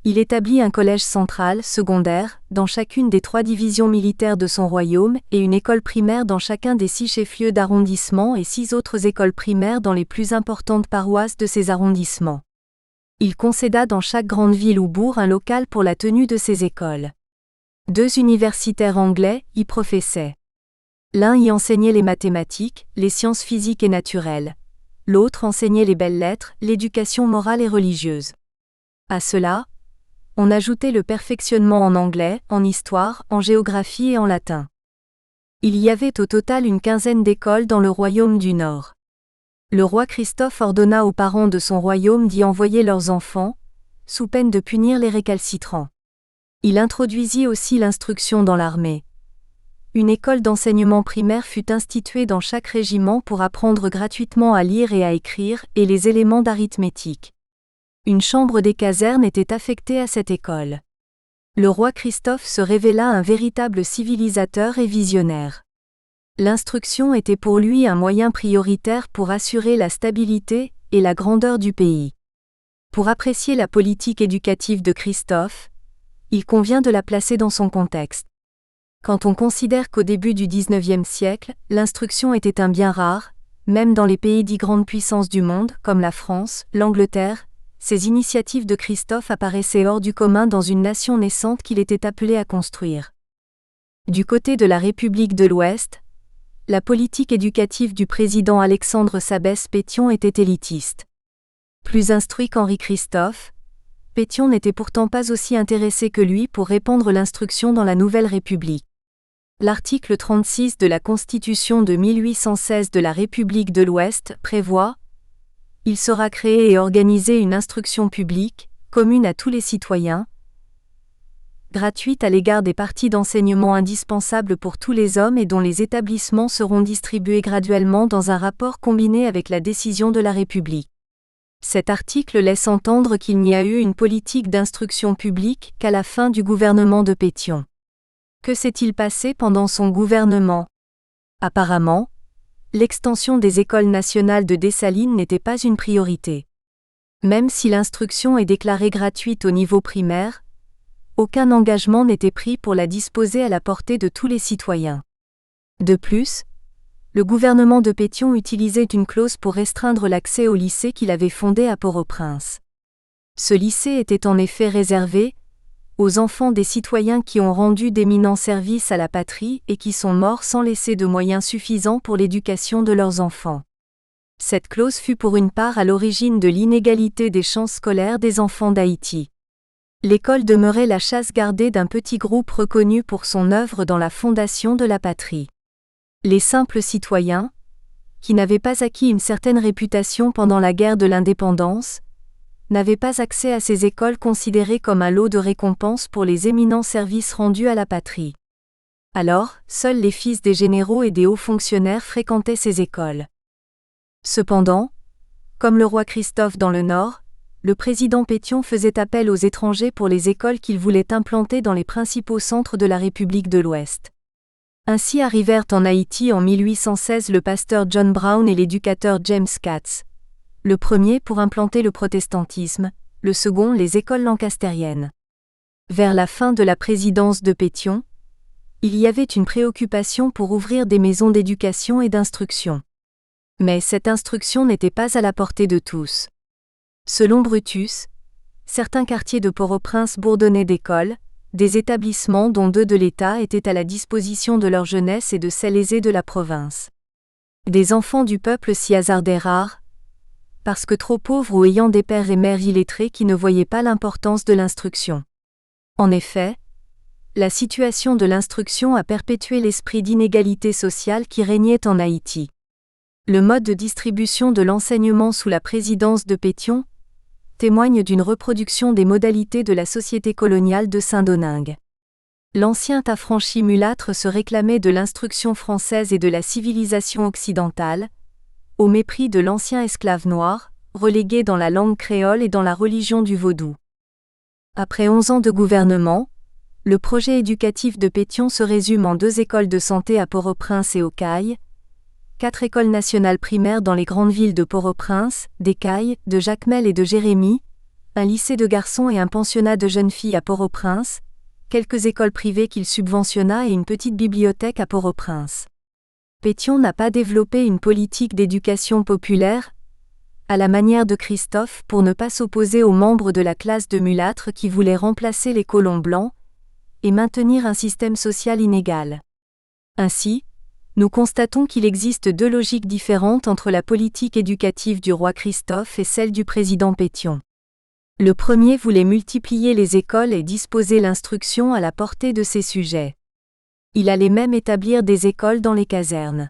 il établit un collège central, secondaire, dans chacune des 3 divisions militaires de son royaume et une école primaire dans chacun des 6 chefs-lieux d'arrondissement et 6 autres écoles primaires dans les plus importantes paroisses de ces arrondissements. Il concéda dans chaque grande ville ou bourg un local pour la tenue de ces écoles. 2 universitaires anglais y professaient. L'un y enseignait les mathématiques, les sciences physiques et naturelles. L'autre enseignait les belles-lettres, l'éducation morale et religieuse. À cela, on ajoutait le perfectionnement en anglais, en histoire, en géographie et en latin. Il y avait au total une 15aine d'écoles dans le royaume du Nord. Le roi Christophe ordonna aux parents de son royaume d'y envoyer leurs enfants, sous peine de punir les récalcitrants. Il introduisit aussi l'instruction dans l'armée. Une école d'enseignement primaire fut instituée dans chaque régiment pour apprendre gratuitement à lire et à écrire, et les éléments d'arithmétique. Une chambre des casernes était affectée à cette école. Le roi Christophe se révéla un véritable civilisateur et visionnaire. L'instruction était pour lui un moyen prioritaire pour assurer la stabilité et la grandeur du pays. Pour apprécier la politique éducative de Christophe, il convient de la placer dans son contexte. Quand on considère qu'au début du XIXe siècle, l'instruction était un bien rare, même dans les pays dits grandes puissances du monde, comme la France, l'Angleterre, ces initiatives de Christophe apparaissaient hors du commun dans une nation naissante qu'il était appelé à construire. Du côté de la République de l'Ouest, la politique éducative du président Alexandre Sabès Pétion était élitiste. Plus instruit qu'Henri Christophe, Pétion n'était pourtant pas aussi intéressé que lui pour répandre l'instruction dans la Nouvelle République. L'article 36 de la Constitution de 1816 de la République de l'Ouest prévoit « Il sera créé et organisé une instruction publique, commune à tous les citoyens, gratuite à l'égard des parties d'enseignement indispensables pour tous les hommes et dont les établissements seront distribués graduellement dans un rapport combiné avec la décision de la République. » Cet article laisse entendre qu'il n'y a eu une politique d'instruction publique qu'à la fin du gouvernement de Pétion. Que s'est-il passé pendant son gouvernement ? Apparemment, l'extension des écoles nationales de Dessalines n'était pas une priorité. Même si l'instruction est déclarée gratuite au niveau primaire, aucun engagement n'était pris pour la disposer à la portée de tous les citoyens. De plus, le gouvernement de Pétion utilisait une clause pour restreindre l'accès au lycée qu'il avait fondé à Port-au-Prince. Ce lycée était en effet réservé aux enfants des citoyens qui ont rendu d'éminents services à la patrie et qui sont morts sans laisser de moyens suffisants pour l'éducation de leurs enfants. Cette clause fut pour une part à l'origine de l'inégalité des chances scolaires des enfants d'Haïti. L'école demeurait la chasse gardée d'un petit groupe reconnu pour son œuvre dans la fondation de la patrie. Les simples citoyens, qui n'avaient pas acquis une certaine réputation pendant la guerre de l'indépendance, n'avaient pas accès à ces écoles considérées comme un lot de récompense pour les éminents services rendus à la patrie. Alors, seuls les fils des généraux et des hauts fonctionnaires fréquentaient ces écoles. Cependant, comme le roi Christophe dans le Nord, le président Pétion faisait appel aux étrangers pour les écoles qu'il voulait implanter dans les principaux centres de la République de l'Ouest. Ainsi arrivèrent en Haïti en 1816 le pasteur John Brown et l'éducateur James Katz. Le premier pour implanter le protestantisme, le second les écoles lancastériennes. Vers la fin de la présidence de Pétion, il y avait une préoccupation pour ouvrir des maisons d'éducation et d'instruction. Mais cette instruction n'était pas à la portée de tous. Selon Brutus, certains quartiers de Port-au-Prince bourdonnaient d'écoles, des établissements dont 2 de l'État étaient à la disposition de leur jeunesse et de celle aisée de la province. Des enfants du peuple s'y hasardaient rares, parce que trop pauvres ou ayant des pères et mères illettrés qui ne voyaient pas l'importance de l'instruction. En effet, la situation de l'instruction a perpétué l'esprit d'inégalité sociale qui régnait en Haïti. Le mode de distribution de l'enseignement sous la présidence de Pétion témoigne d'une reproduction des modalités de la société coloniale de Saint-Domingue. L'ancien affranchi mulâtre se réclamait de l'instruction française et de la civilisation occidentale, au mépris de l'ancien esclave noir, relégué dans la langue créole et dans la religion du vaudou. Après 11 ans de gouvernement, le projet éducatif de Pétion se résume en 2 écoles de santé à Port-au-Prince et aux Cayes, 4 écoles nationales primaires dans les grandes villes de Port-au-Prince, des Cayes, de Jacmel et de Jérémie, un lycée de garçons et un pensionnat de jeunes filles à Port-au-Prince, quelques écoles privées qu'il subventionna et une petite bibliothèque à Port-au-Prince. Pétion n'a pas développé une politique d'éducation populaire, à la manière de Christophe, pour ne pas s'opposer aux membres de la classe de mulâtres qui voulaient remplacer les colons blancs et maintenir un système social inégal. Ainsi, nous constatons qu'il existe 2 logiques différentes entre la politique éducative du roi Christophe et celle du président Pétion. Le premier voulait multiplier les écoles et disposer l'instruction à la portée de ses sujets. Il allait même établir des écoles dans les casernes.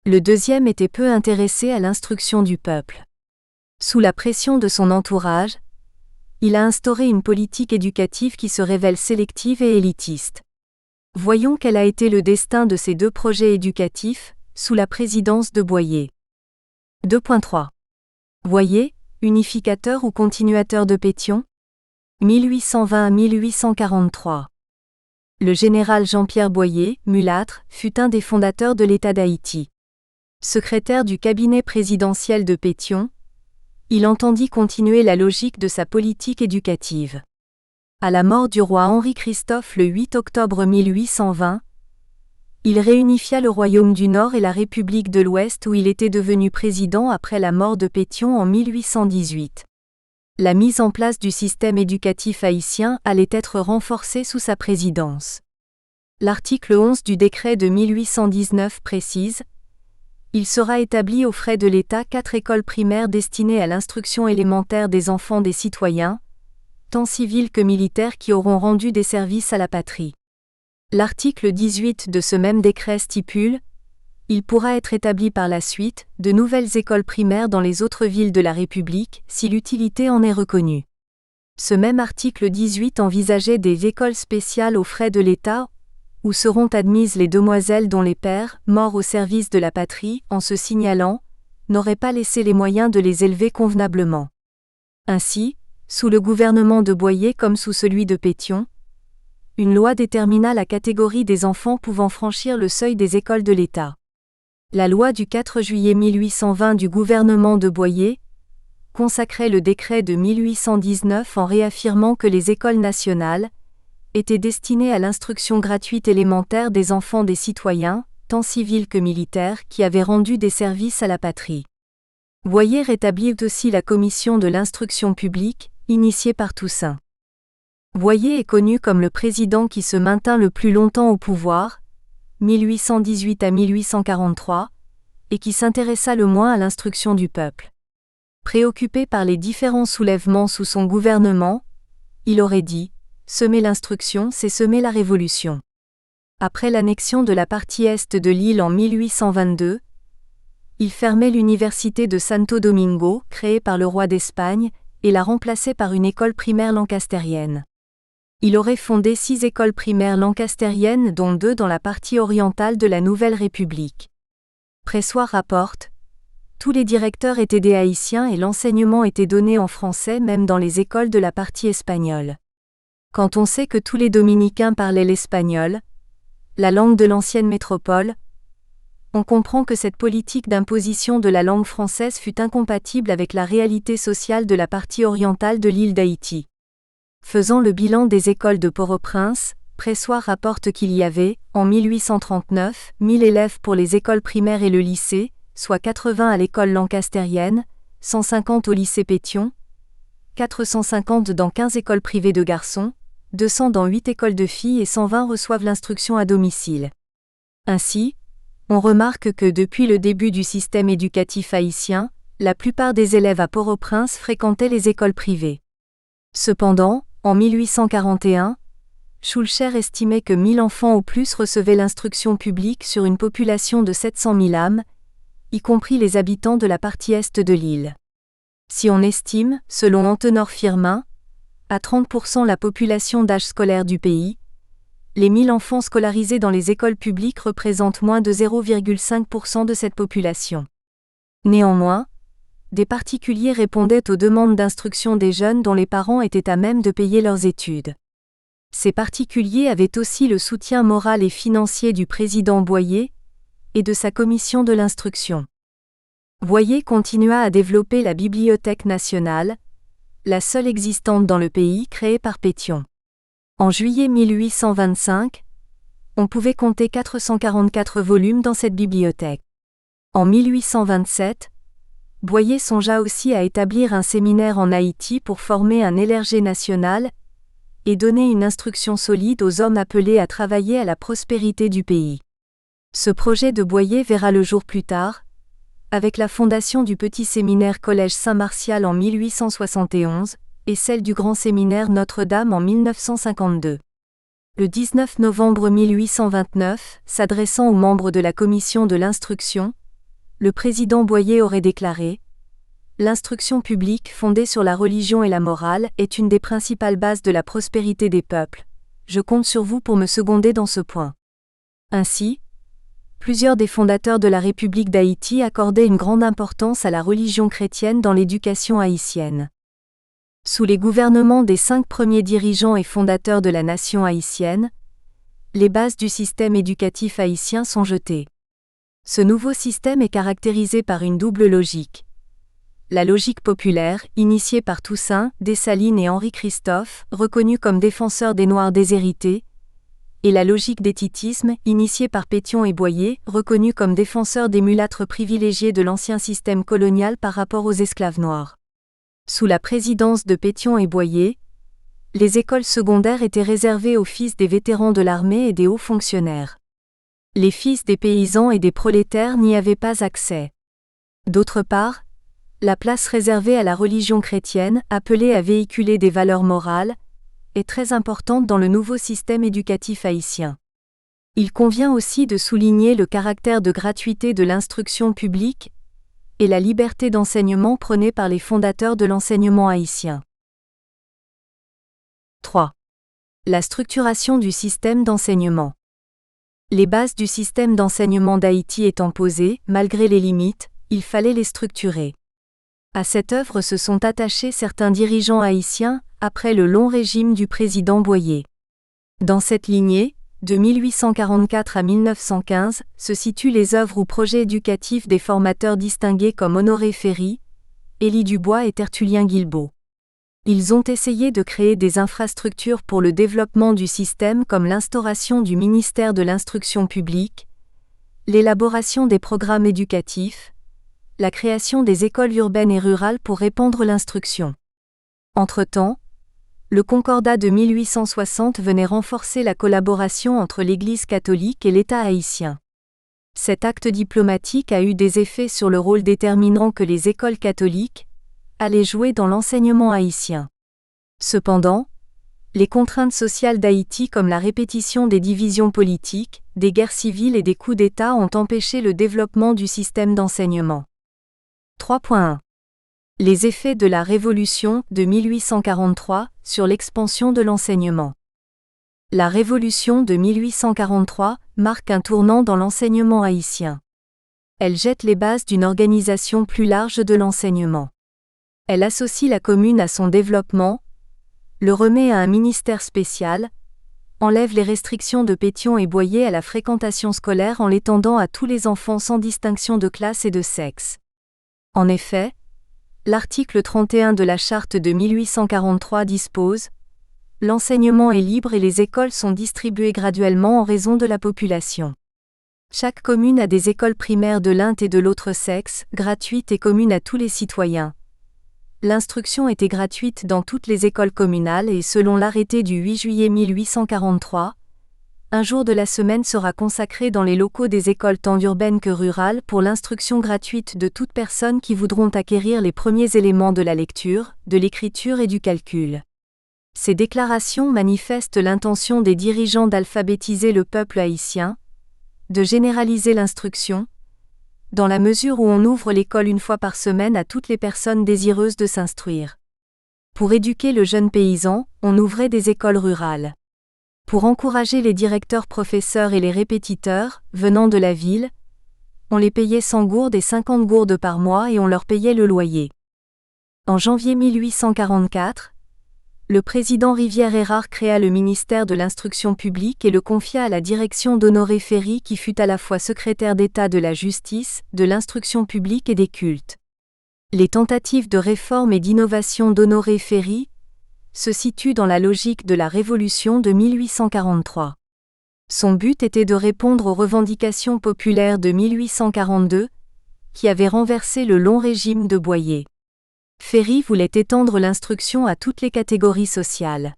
Le deuxième était peu intéressé à l'instruction du peuple. Sous la pression de son entourage, il a instauré une politique éducative qui se révèle sélective et élitiste. Voyons quel a été le destin de ces 2 projets éducatifs, sous la présidence de Boyer. 2.3. Boyer, unificateur ou continuateur de Pétion ? 1820 à 1843. Le général Jean-Pierre Boyer, mulâtre, fut un des fondateurs de l'État d'Haïti. Secrétaire du cabinet présidentiel de Pétion, il entendit continuer la logique de sa politique éducative. À la mort du roi Henri-Christophe le 8 octobre 1820, il réunifia le Royaume du Nord et la République de l'Ouest où il était devenu président après la mort de Pétion en 1818. La mise en place du système éducatif haïtien allait être renforcée sous sa présidence. L'article 11 du décret de 1819 précise : il sera établi aux frais de l'État 4 écoles primaires destinées à l'instruction élémentaire des enfants des citoyens, tant civils que militaires qui auront rendu des services à la patrie. L'article 18 de ce même décret stipule : il pourra être établi par la suite de nouvelles écoles primaires dans les autres villes de la République, si l'utilité en est reconnue. Ce même article 18 envisageait des écoles spéciales aux frais de l'État, où seront admises les demoiselles dont les pères, morts au service de la patrie, en se signalant, n'auraient pas laissé les moyens de les élever convenablement. Ainsi, sous le gouvernement de Boyer comme sous celui de Pétion, une loi détermina la catégorie des enfants pouvant franchir le seuil des écoles de l'État. La loi du 4 juillet 1820 du gouvernement de Boyer consacrait le décret de 1819 en réaffirmant que les écoles nationales étaient destinées à l'instruction gratuite élémentaire des enfants des citoyens, tant civils que militaires, qui avaient rendu des services à la patrie. Boyer rétablit aussi la commission de l'instruction publique, initiée par Toussaint. Boyer est connu comme le président qui se maintint le plus longtemps au pouvoir, 1818 à 1843, et qui s'intéressa le moins à l'instruction du peuple. Préoccupé par les différents soulèvements sous son gouvernement, il aurait dit : semer l'instruction, c'est semer la révolution. Après l'annexion de la partie est de l'île en 1822, il fermait l'université de Santo Domingo, créée par le roi d'Espagne, et la remplaçait par une école primaire lancastérienne. Il aurait fondé 6 écoles primaires lancastériennes dont 2 dans la partie orientale de la Nouvelle République. Pressoir rapporte : tous les directeurs étaient des Haïtiens et l'enseignement était donné en français même dans les écoles de la partie espagnole. Quand on sait que tous les dominicains parlaient l'espagnol, la langue de l'ancienne métropole, on comprend que cette politique d'imposition de la langue française fut incompatible avec la réalité sociale de la partie orientale de l'île d'Haïti. Faisant le bilan des écoles de Port-au-Prince, Pressoir rapporte qu'il y avait, en 1839, 1000 élèves pour les écoles primaires et le lycée, soit 80 à l'école lancastérienne, 150 au lycée Pétion, 450 dans 15 écoles privées de garçons, 200 dans 8 écoles de filles et 120 reçoivent l'instruction à domicile. Ainsi, on remarque que depuis le début du système éducatif haïtien, la plupart des élèves à Port-au-Prince fréquentaient les écoles privées. Cependant, en 1841, Schulcher estimait que 1000 enfants au plus recevaient l'instruction publique sur une population de 700 000 âmes, y compris les habitants de la partie est de l'île. Si on estime, selon Antenor Firmin, à 30% la population d'âge scolaire du pays, les 1000 enfants scolarisés dans les écoles publiques représentent moins de 0,5% de cette population. Néanmoins, des particuliers répondaient aux demandes d'instruction des jeunes dont les parents étaient à même de payer leurs études. Ces particuliers avaient aussi le soutien moral et financier du président Boyer et de sa commission de l'instruction. Boyer continua à développer la Bibliothèque nationale, la seule existante dans le pays créée par Pétion. En juillet 1825, on pouvait compter 444 volumes dans cette bibliothèque. En 1827, Boyer songea aussi à établir un séminaire en Haïti pour former un élergé national et donner une instruction solide aux hommes appelés à travailler à la prospérité du pays. Ce projet de Boyer verra le jour plus tard, avec la fondation du petit séminaire Collège Saint-Martial en 1871 et celle du grand séminaire Notre-Dame en 1952. Le 19 novembre 1829, s'adressant aux membres de la commission de l'instruction, le président Boyer aurait déclaré : « L'instruction publique fondée sur la religion et la morale est une des principales bases de la prospérité des peuples. Je compte sur vous pour me seconder dans ce point. » Ainsi, plusieurs des fondateurs de la République d'Haïti accordaient une grande importance à la religion chrétienne dans l'éducation haïtienne. Sous les gouvernements des 5 premiers dirigeants et fondateurs de la nation haïtienne, les bases du système éducatif haïtien sont jetées. Ce nouveau système est caractérisé par une double logique. La logique populaire, initiée par Toussaint, Dessalines et Henri Christophe, reconnus comme défenseurs des Noirs déshérités, et la logique d'étitisme, initiée par Pétion et Boyer, reconnus comme défenseurs des mulâtres privilégiés de l'ancien système colonial par rapport aux esclaves noirs. Sous la présidence de Pétion et Boyer, les écoles secondaires étaient réservées aux fils des vétérans de l'armée et des hauts fonctionnaires. Les fils des paysans et des prolétaires n'y avaient pas accès. D'autre part, la place réservée à la religion chrétienne, appelée à véhiculer des valeurs morales, est très importante dans le nouveau système éducatif haïtien. Il convient aussi de souligner le caractère de gratuité de l'instruction publique et la liberté d'enseignement prônée par les fondateurs de l'enseignement haïtien. 3. La structuration du système d'enseignement. Les bases du système d'enseignement d'Haïti étant posées, malgré les limites, il fallait les structurer. À cette œuvre se sont attachés certains dirigeants haïtiens, après le long régime du président Boyer. Dans cette lignée, de 1844 à 1915, se situent les œuvres ou projets éducatifs des formateurs distingués comme Honoré Ferry, Élie Dubois et Tertullien Guilbeault. Ils ont essayé de créer des infrastructures pour le développement du système comme l'instauration du ministère de l'Instruction publique, l'élaboration des programmes éducatifs, la création des écoles urbaines et rurales pour répandre l'instruction. Entre-temps, le Concordat de 1860 venait renforcer la collaboration entre l'Église catholique et l'État haïtien. Cet acte diplomatique a eu des effets sur le rôle déterminant que les écoles catholiques allaient jouer dans l'enseignement haïtien. Cependant, les contraintes sociales d'Haïti comme la répétition des divisions politiques, des guerres civiles et des coups d'État ont empêché le développement du système d'enseignement. 3.1. Les effets de la Révolution de 1843 sur l'expansion de l'enseignement. La Révolution de 1843 marque un tournant dans l'enseignement haïtien. Elle jette les bases d'une organisation plus large de l'enseignement. Elle associe la commune à son développement, le remet à un ministère spécial, enlève les restrictions de Pétion et Boyer à la fréquentation scolaire en l'étendant à tous les enfants sans distinction de classe et de sexe. En effet, l'article 31 de la Charte de 1843 dispose : « L'enseignement est libre et les écoles sont distribuées graduellement en raison de la population. Chaque commune a des écoles primaires de l'un et de l'autre sexe, gratuites et communes à tous les citoyens. l'instruction était gratuite dans toutes les écoles communales et selon l'arrêté du 8 juillet 1843, un jour de la semaine sera consacré dans les locaux des écoles tant urbaines que rurales pour l'instruction gratuite de toutes personnes qui voudront acquérir les premiers éléments de la lecture, de l'écriture et du calcul. Ces déclarations manifestent l'intention des dirigeants d'alphabétiser le peuple haïtien, de généraliser l'instruction, dans la mesure où on ouvre l'école une fois par semaine à toutes les personnes désireuses de s'instruire. Pour éduquer le jeune paysan, on ouvrait des écoles rurales. Pour encourager les directeurs professeurs et les répétiteurs, venant de la ville, on les payait 100 gourdes et 50 gourdes par mois et on leur payait le loyer. En janvier 1844, le président Rivière-Hérard créa le ministère de l'Instruction publique et le confia à la direction d'Honoré Ferry qui fut à la fois secrétaire d'État de la Justice, de l'Instruction publique et des cultes. Les tentatives de réforme et d'innovation d'Honoré Ferry se situent dans la logique de la Révolution de 1843. Son but était de répondre aux revendications populaires de 1842, qui avaient renversé le long régime de Boyer. Ferry voulait étendre l'instruction à toutes les catégories sociales.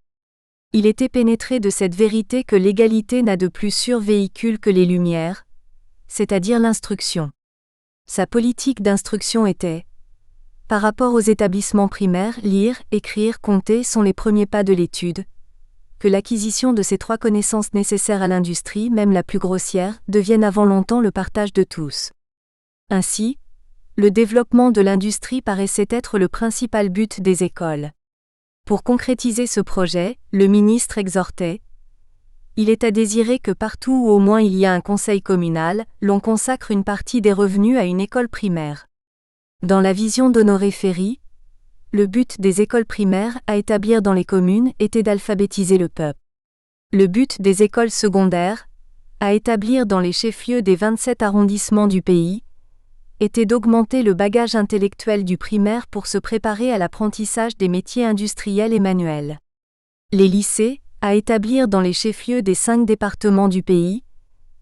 Il était pénétré de cette vérité que l'égalité n'a de plus sûr véhicule que les Lumières, c'est-à-dire l'instruction. Sa politique d'instruction était: par rapport aux établissements primaires, lire, écrire, compter sont les premiers pas de l'étude, que l'acquisition de ces 3 connaissances nécessaires à l'industrie, même la plus grossière, devienne avant longtemps le partage de tous. Ainsi, le développement de l'industrie paraissait être le principal but des écoles. Pour concrétiser ce projet, le ministre exhortait: il est à désirer que partout où au moins il y a un conseil communal, l'on consacre une partie des revenus à une école primaire. Dans la vision d'Honoré Ferry, le but des écoles primaires à établir dans les communes était d'alphabétiser le peuple. Le but des écoles secondaires, à établir dans les chefs-lieux des 27 arrondissements du pays, était d'augmenter le bagage intellectuel du primaire pour se préparer à l'apprentissage des métiers industriels et manuels. Les lycées, à établir dans les chefs-lieux des 5 départements du pays,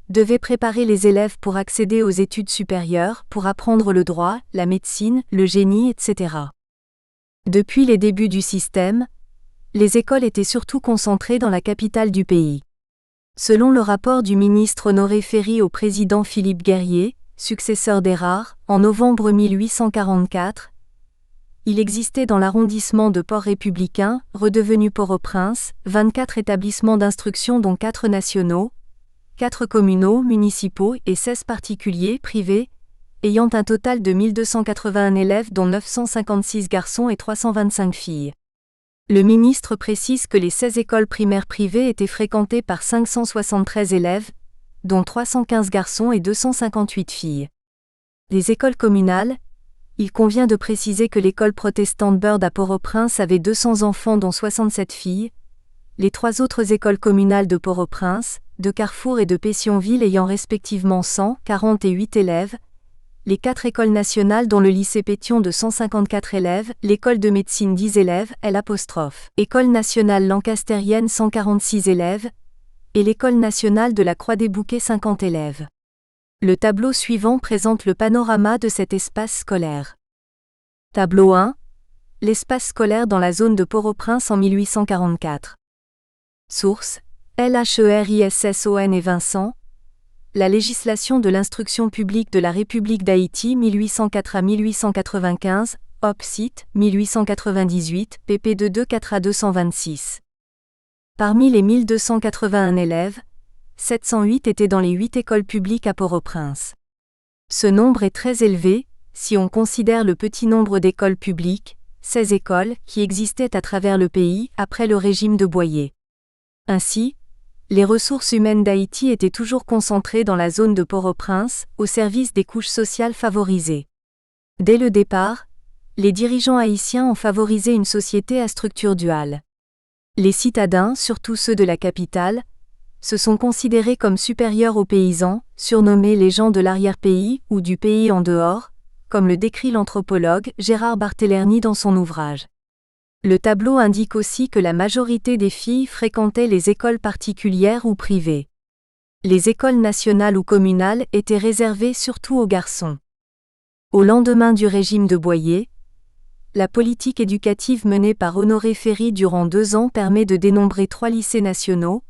devaient préparer les élèves pour accéder aux études supérieures, pour apprendre le droit, la médecine, le génie, etc. Depuis les débuts du système, les écoles étaient surtout concentrées dans la capitale du pays. Selon le rapport du ministre Honoré Ferry au président Philippe Guerrier, successeur d'Érard, en novembre 1844, il existait dans l'arrondissement de Port-Républicain, redevenu Port-au-Prince, 24 établissements d'instruction dont 4 nationaux, 4 communaux, municipaux et 16 particuliers, privés, ayant un total de 1281 élèves dont 956 garçons et 325 filles. Le ministre précise que les 16 écoles primaires privées étaient fréquentées par 573 élèves, dont 315 garçons et 258 filles. Les écoles communales, il convient de préciser que l'école protestante Bird à Port-au-Prince avait 200 enfants dont 67 filles, les 3 autres écoles communales de Port-au-Prince, de Carrefour et de Pétionville ayant respectivement 100, 40 et 8 élèves, les 4 écoles nationales dont le lycée Pétion de 154 élèves, l'école de médecine 10 élèves, École nationale lancastérienne 146 élèves, et l'école nationale de la Croix-des-Bouquets 50 élèves. Le tableau suivant présente le panorama de cet espace scolaire. Tableau 1. L'espace scolaire dans la zone de Port-au-Prince en 1844. Source: LHERISSON et Vincent. La législation de l'instruction publique de la République d'Haïti 1804 à 1895, Op-Cit, 1898, pp. de 204 à 226. Parmi les 1281 élèves, 708 étaient dans les 8 écoles publiques à Port-au-Prince. Ce nombre est très élevé, si on considère le petit nombre d'écoles publiques, 16 écoles, qui existaient à travers le pays après le régime de Boyer. Ainsi, les ressources humaines d'Haïti étaient toujours concentrées dans la zone de Port-au-Prince, au service des couches sociales favorisées. Dès le départ, les dirigeants haïtiens ont favorisé une société à structure duale. Les citadins, surtout ceux de la capitale, se sont considérés comme supérieurs aux paysans, surnommés les gens de l'arrière-pays ou du pays en dehors, comme le décrit l'anthropologue Gérard Barthélemy dans son ouvrage. Le tableau indique aussi que la majorité des filles fréquentaient les écoles particulières ou privées. Les écoles nationales ou communales étaient réservées surtout aux garçons. Au lendemain du régime de Boyer, La politique éducative menée par Honoré Ferry durant 2 ans permet de dénombrer 3 lycées nationaux,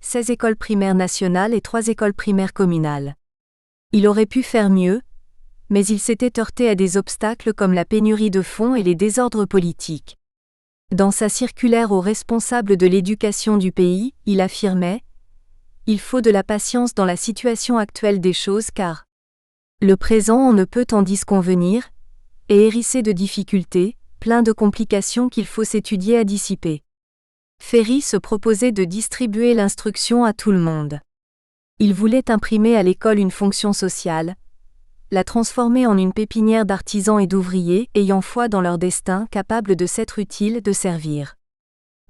16 écoles primaires nationales et 3 écoles primaires communales. Il aurait pu faire mieux, mais il s'était heurté à des obstacles comme la pénurie de fonds et les désordres politiques. Dans sa circulaire aux responsables de l'éducation du pays, il affirmait : « Il faut de la patience dans la situation actuelle des choses car le présent on ne peut en disconvenir, est hérissé de difficultés, plein de complications qu'il faut s'étudier à dissiper. » Ferry se proposait de distribuer l'instruction à tout le monde. Il voulait imprimer à l'école une fonction sociale, la transformer en une pépinière d'artisans et d'ouvriers ayant foi dans leur destin, capables de s'être utiles, de servir.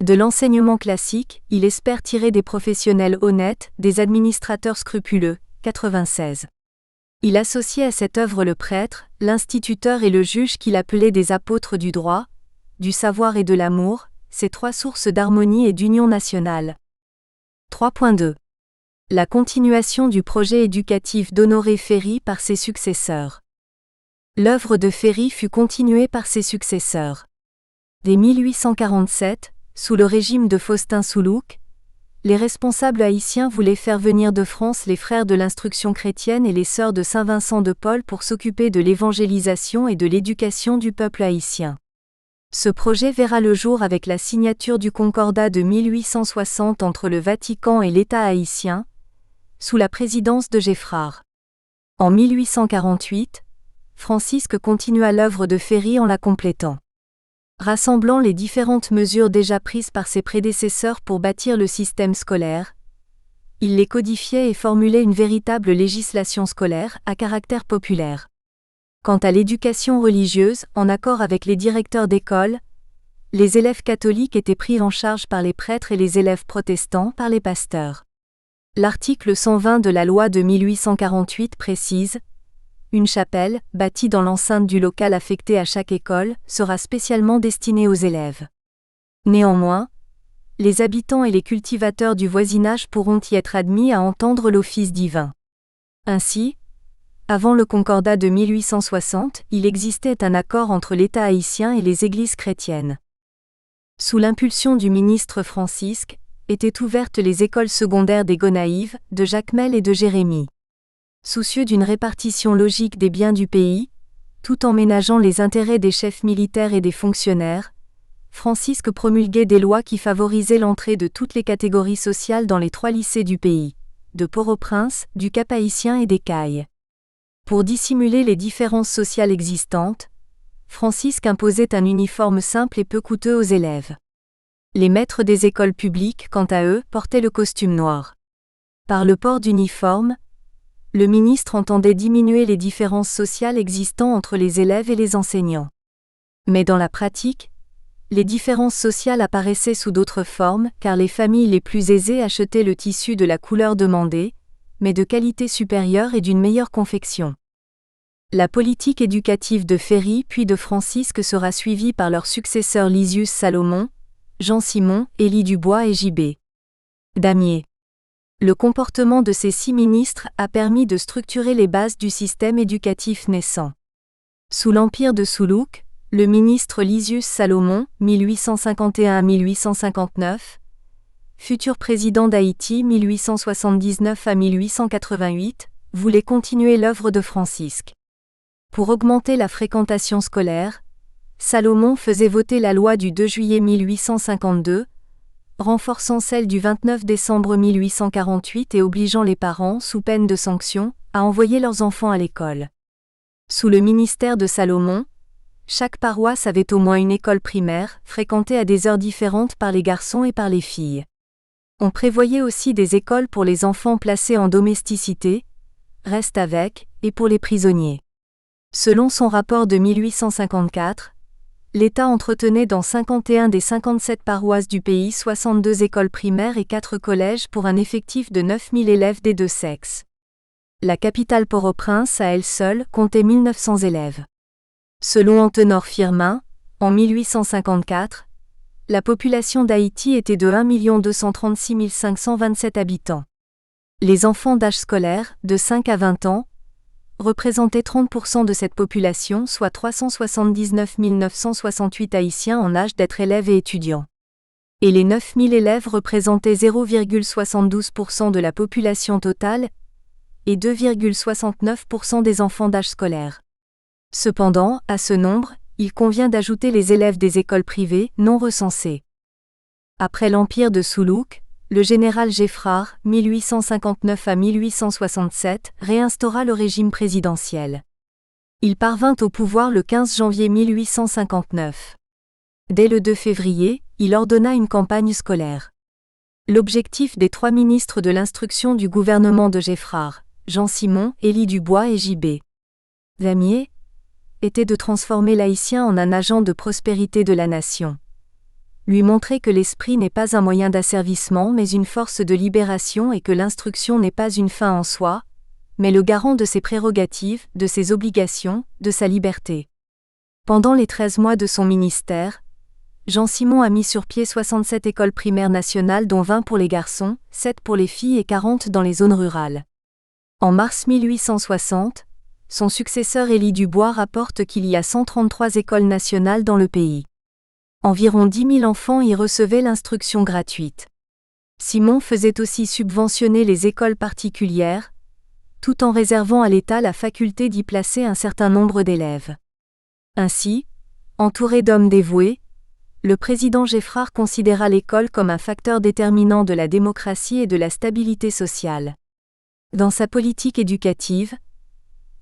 De l'enseignement classique, il espère tirer des professionnels honnêtes, des administrateurs scrupuleux. 96. Il associait à cette œuvre le prêtre, l'instituteur et le juge qu'il appelait des apôtres du droit, du savoir et de l'amour, ces 3 sources d'harmonie et d'union nationale. 3.2. La continuation du projet éducatif d'Honoré Ferry par ses successeurs. L'œuvre de Ferry fut continuée par ses successeurs. Dès 1847, sous le régime de Faustin Soulouque, les responsables haïtiens voulaient faire venir de France les frères de l'instruction chrétienne et les sœurs de Saint-Vincent de Paul pour s'occuper de l'évangélisation et de l'éducation du peuple haïtien. Ce projet verra le jour avec la signature du Concordat de 1860 entre le Vatican et l'État haïtien, sous la présidence de Geffrard. En 1848, Francisque continua l'œuvre de Ferry en la complétant. Rassemblant les différentes mesures déjà prises par ses prédécesseurs pour bâtir le système scolaire, il les codifiait et formulait une véritable législation scolaire à caractère populaire. Quant à l'éducation religieuse, en accord avec les directeurs d'école, les élèves catholiques étaient pris en charge par les prêtres et les élèves protestants par les pasteurs. L'article 120 de la loi de 1848 précise : une chapelle, bâtie dans l'enceinte du local affecté à chaque école, sera spécialement destinée aux élèves. Néanmoins, les habitants et les cultivateurs du voisinage pourront y être admis à entendre l'office divin. Ainsi, avant le Concordat de 1860, il existait un accord entre l'État haïtien et les églises chrétiennes. Sous l'impulsion du ministre Francisque, étaient ouvertes les écoles secondaires des Gonaïves, de Jacmel et de Jérémie. Soucieux d'une répartition logique des biens du pays, tout en ménageant les intérêts des chefs militaires et des fonctionnaires, Francisque promulguait des lois qui favorisaient l'entrée de toutes les catégories sociales dans les 3 lycées du pays, de Port-au-Prince, du Cap-Haïtien et des Cayes. Pour dissimuler les différences sociales existantes, Francisque imposait un uniforme simple et peu coûteux aux élèves. Les maîtres des écoles publiques, quant à eux, portaient le costume noir. Par le port d'uniforme, le ministre entendait diminuer les différences sociales existant entre les élèves et les enseignants. Mais dans la pratique, les différences sociales apparaissaient sous d'autres formes, car les familles les plus aisées achetaient le tissu de la couleur demandée, mais de qualité supérieure et d'une meilleure confection. La politique éducative de Ferry puis de Francisque sera suivie par leurs successeurs Lysius Salomon, Jean Simon, Élie Dubois et J.B. Damier. Le comportement de ces 6 ministres a permis de structurer les bases du système éducatif naissant. Sous l'empire de Soulouque, le ministre Lysius Salomon, 1851 à 1859, futur président d'Haïti 1879 à 1888, voulait continuer l'œuvre de Francisque. Pour augmenter la fréquentation scolaire, Salomon faisait voter la loi du 2 juillet 1852, renforçant celle du 29 décembre 1848 et obligeant les parents, sous peine de sanction, à envoyer leurs enfants à l'école. Sous le ministère de Salomon, chaque paroisse avait au moins une école primaire, fréquentée à des heures différentes par les garçons et par les filles. On prévoyait aussi des écoles pour les enfants placés en domesticité, reste avec, et pour les prisonniers. Selon son rapport de 1854, l'État entretenait dans 51 des 57 paroisses du pays 62 écoles primaires et 4 collèges pour un effectif de 9000 élèves des 2 sexes. La capitale Port-au-Prince, à elle seule, comptait 1900 élèves. Selon Antenor Firmin, en 1854, la population d'Haïti était de 1 236 527 habitants. Les enfants d'âge scolaire, de 5 à 20 ans, représentait 30% de cette population, soit 379 968 Haïtiens en âge d'être élèves et étudiants. Et les 9000 élèves représentaient 0,72% de la population totale et 2,69% des enfants d'âge scolaire. Cependant, à ce nombre, il convient d'ajouter les élèves des écoles privées non recensées. Après l'empire de Soulouk, le général Geffrard, 1859 à 1867, réinstaura le régime présidentiel. Il parvint au pouvoir le 15 janvier 1859. Dès le 2 février, il ordonna une campagne scolaire. L'objectif des 3 ministres de l'instruction du gouvernement de Geffrard, Jean Simon, Élie Dubois et J.B. Damier, était de transformer l'haïtien en un agent de prospérité de la nation. Lui montrer que l'esprit n'est pas un moyen d'asservissement mais une force de libération et que l'instruction n'est pas une fin en soi, mais le garant de ses prérogatives, de ses obligations, de sa liberté. Pendant les 13 mois de son ministère, Jean Simon a mis sur pied 67 écoles primaires nationales dont 20 pour les garçons, 7 pour les filles et 40 dans les zones rurales. En mars 1860, son successeur Élie Dubois rapporte qu'il y a 133 écoles nationales dans le pays. Environ 10 000 enfants y recevaient l'instruction gratuite. Simon faisait aussi subventionner les écoles particulières, tout en réservant à l'État la faculté d'y placer un certain nombre d'élèves. Ainsi, entouré d'hommes dévoués, le président Geffrard considéra l'école comme un facteur déterminant de la démocratie et de la stabilité sociale. Dans sa politique éducative,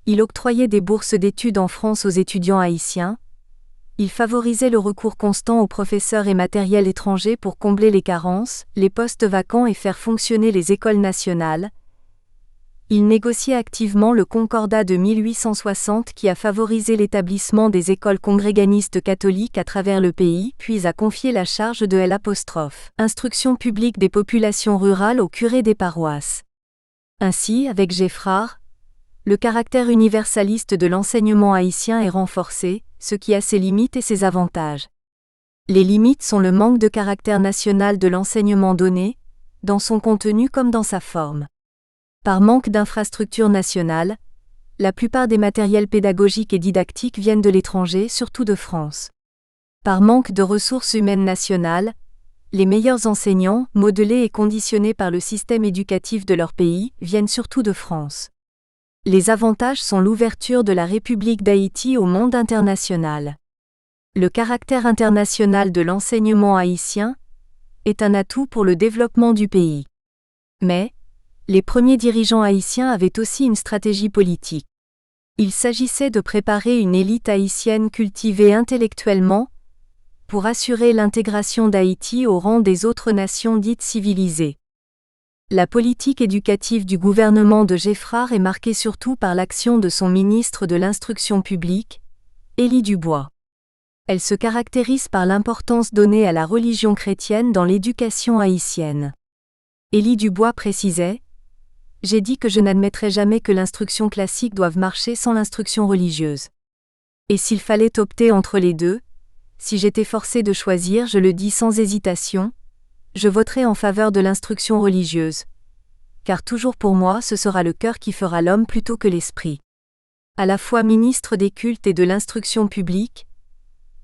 il octroyait des bourses d'études en France aux étudiants haïtiens. Il favorisait le recours constant aux professeurs et matériel étrangers pour combler les carences, les postes vacants et faire fonctionner les écoles nationales. Il négociait activement le Concordat de 1860 qui a favorisé l'établissement des écoles congréganistes catholiques à travers le pays, puis a confié la charge de l'instruction publique des populations rurales aux curés des paroisses. Ainsi, avec Geffrard, le caractère universaliste de l'enseignement haïtien est renforcé, ce qui a ses limites et ses avantages. Les limites sont le manque de caractère national de l'enseignement donné, dans son contenu comme dans sa forme. Par manque d'infrastructures nationales, la plupart des matériels pédagogiques et didactiques viennent de l'étranger, surtout de France. Par manque de ressources humaines nationales, les meilleurs enseignants, modelés et conditionnés par le système éducatif de leur pays, viennent surtout de France. Les avantages sont l'ouverture de la République d'Haïti au monde international. Le caractère international de l'enseignement haïtien est un atout pour le développement du pays. Mais, les premiers dirigeants haïtiens avaient aussi une stratégie politique. Il s'agissait de préparer une élite haïtienne cultivée intellectuellement pour assurer l'intégration d'Haïti au rang des autres nations dites civilisées. La politique éducative du gouvernement de Geffrard est marquée surtout par l'action de son ministre de l'Instruction publique, Élie Dubois. Elle se caractérise par l'importance donnée à la religion chrétienne dans l'éducation haïtienne. Élie Dubois précisait : « J'ai dit que je n'admettrai jamais que l'instruction classique doive marcher sans l'instruction religieuse. Et s'il fallait opter entre les deux, si j'étais forcé de choisir, je le dis sans hésitation, je voterai en faveur de l'instruction religieuse. Car toujours pour moi ce sera le cœur qui fera l'homme plutôt que l'esprit. » À la fois ministre des cultes et de l'instruction publique,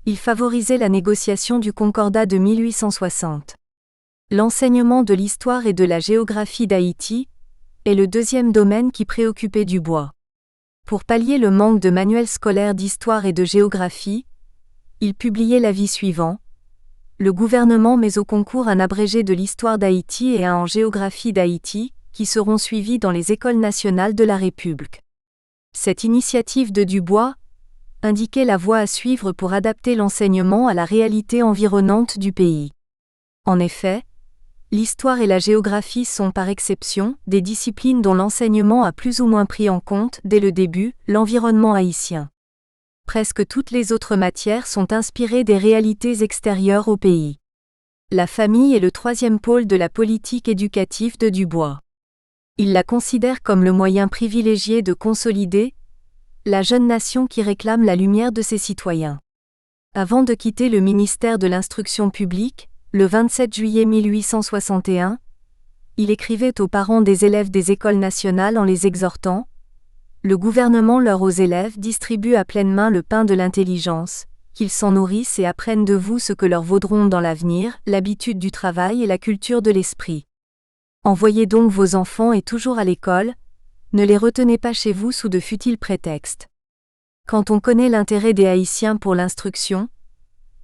il favorisait la négociation du Concordat de 1860. L'enseignement de l'histoire et de la géographie d'Haïti est le deuxième domaine qui préoccupait Dubois. Pour pallier le manque de manuels scolaires d'histoire et de géographie, il publiait l'avis suivant : le gouvernement met au concours un abrégé de l'histoire d'Haïti et un en géographie d'Haïti, qui seront suivis dans les écoles nationales de la République. Cette initiative de Dubois indiquait la voie à suivre pour adapter l'enseignement à la réalité environnante du pays. En effet, l'histoire et la géographie sont par exception des disciplines dont l'enseignement a plus ou moins pris en compte, dès le début, l'environnement haïtien. Presque toutes les autres matières sont inspirées des réalités extérieures au pays. La famille est le troisième pôle de la politique éducative de Dubois. Il la considère comme le moyen privilégié de consolider la jeune nation qui réclame la lumière de ses citoyens. Avant de quitter le ministère de l'Instruction publique, le 27 juillet 1861, il écrivait aux parents des élèves des écoles nationales en les exhortant : « Le gouvernement leur aux élèves distribue à pleine main le pain de l'intelligence, qu'ils s'en nourrissent et apprennent de vous ce que leur vaudront dans l'avenir, l'habitude du travail et la culture de l'esprit. Envoyez donc vos enfants et toujours à l'école, ne les retenez pas chez vous sous de futiles prétextes. Quand on connaît l'intérêt des Haïtiens pour l'instruction,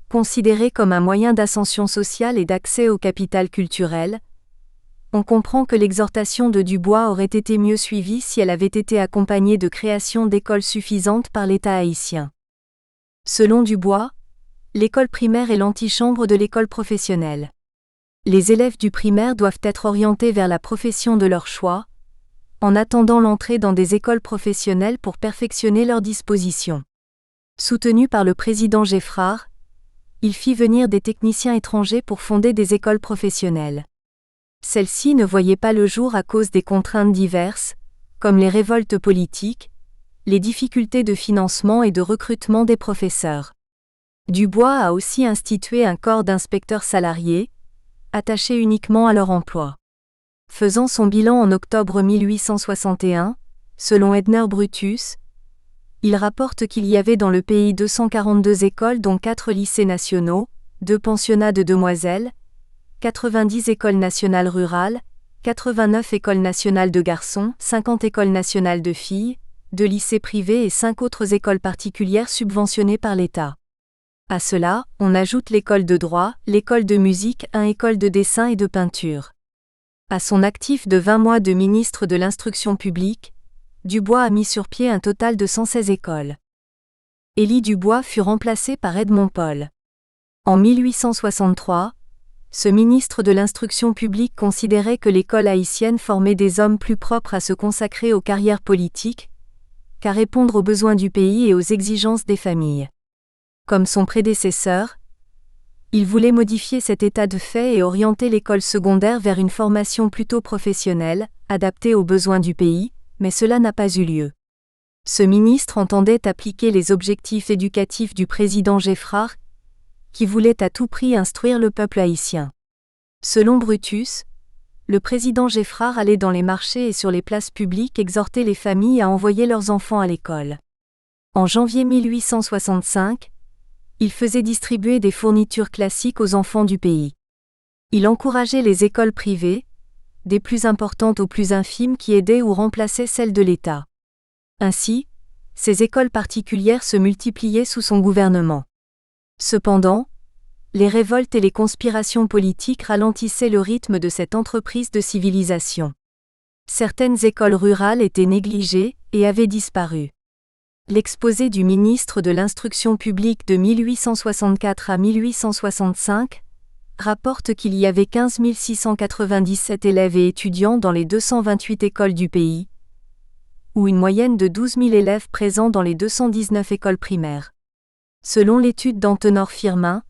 considérée comme un moyen d'ascension sociale et d'accès au capital culturel, on comprend que l'exhortation de Dubois aurait été mieux suivie si elle avait été accompagnée de création d'écoles suffisantes par l'État haïtien. Selon Dubois, l'école primaire est l'antichambre de l'école professionnelle. Les élèves du primaire doivent être orientés vers la profession de leur choix, en attendant l'entrée dans des écoles professionnelles pour perfectionner leurs dispositions. Soutenu par le président Geffrard, il fit venir des techniciens étrangers pour fonder des écoles professionnelles. Celles-ci ne voyaient pas le jour à cause des contraintes diverses, comme les révoltes politiques, les difficultés de financement et de recrutement des professeurs. Dubois a aussi institué un corps d'inspecteurs salariés, attachés uniquement à leur emploi. Faisant son bilan en octobre 1861, selon Edner Brutus, il rapporte qu'il y avait dans le pays 242 écoles dont 4 lycées nationaux, 2 pensionnats de demoiselles, 90 écoles nationales rurales, 89 écoles nationales de garçons, 50 écoles nationales de filles, 2 lycées privés et 5 autres écoles particulières subventionnées par l'État. À cela, on ajoute l'école de droit, l'école de musique, une école de dessin et de peinture. À son actif de 20 mois de ministre de l'Instruction publique, Dubois a mis sur pied un total de 116 écoles. Élie Dubois fut remplacé par Edmond Paul. En 1863, ce ministre de l'Instruction publique considérait que l'école haïtienne formait des hommes plus propres à se consacrer aux carrières politiques, qu'à répondre aux besoins du pays et aux exigences des familles. Comme son prédécesseur, il voulait modifier cet état de fait et orienter l'école secondaire vers une formation plutôt professionnelle, adaptée aux besoins du pays, mais cela n'a pas eu lieu. Ce ministre entendait appliquer les objectifs éducatifs du président Geffrard, qui voulait à tout prix instruire le peuple haïtien. Selon Brutus, le président Geffrard allait dans les marchés et sur les places publiques exhorter les familles à envoyer leurs enfants à l'école. En janvier 1865, il faisait distribuer des fournitures classiques aux enfants du pays. Il encourageait les écoles privées, des plus importantes aux plus infimes qui aidaient ou remplaçaient celles de l'État. Ainsi, ces écoles particulières se multipliaient sous son gouvernement. Cependant, les révoltes et les conspirations politiques ralentissaient le rythme de cette entreprise de civilisation. Certaines écoles rurales étaient négligées et avaient disparu. L'exposé du ministre de l'Instruction publique de 1864 à 1865 rapporte qu'il y avait 15 697 élèves et étudiants dans les 228 écoles du pays, ou une moyenne de 12 000 élèves présents dans les 219 écoles primaires. Selon l'étude d'Antenor Firmin,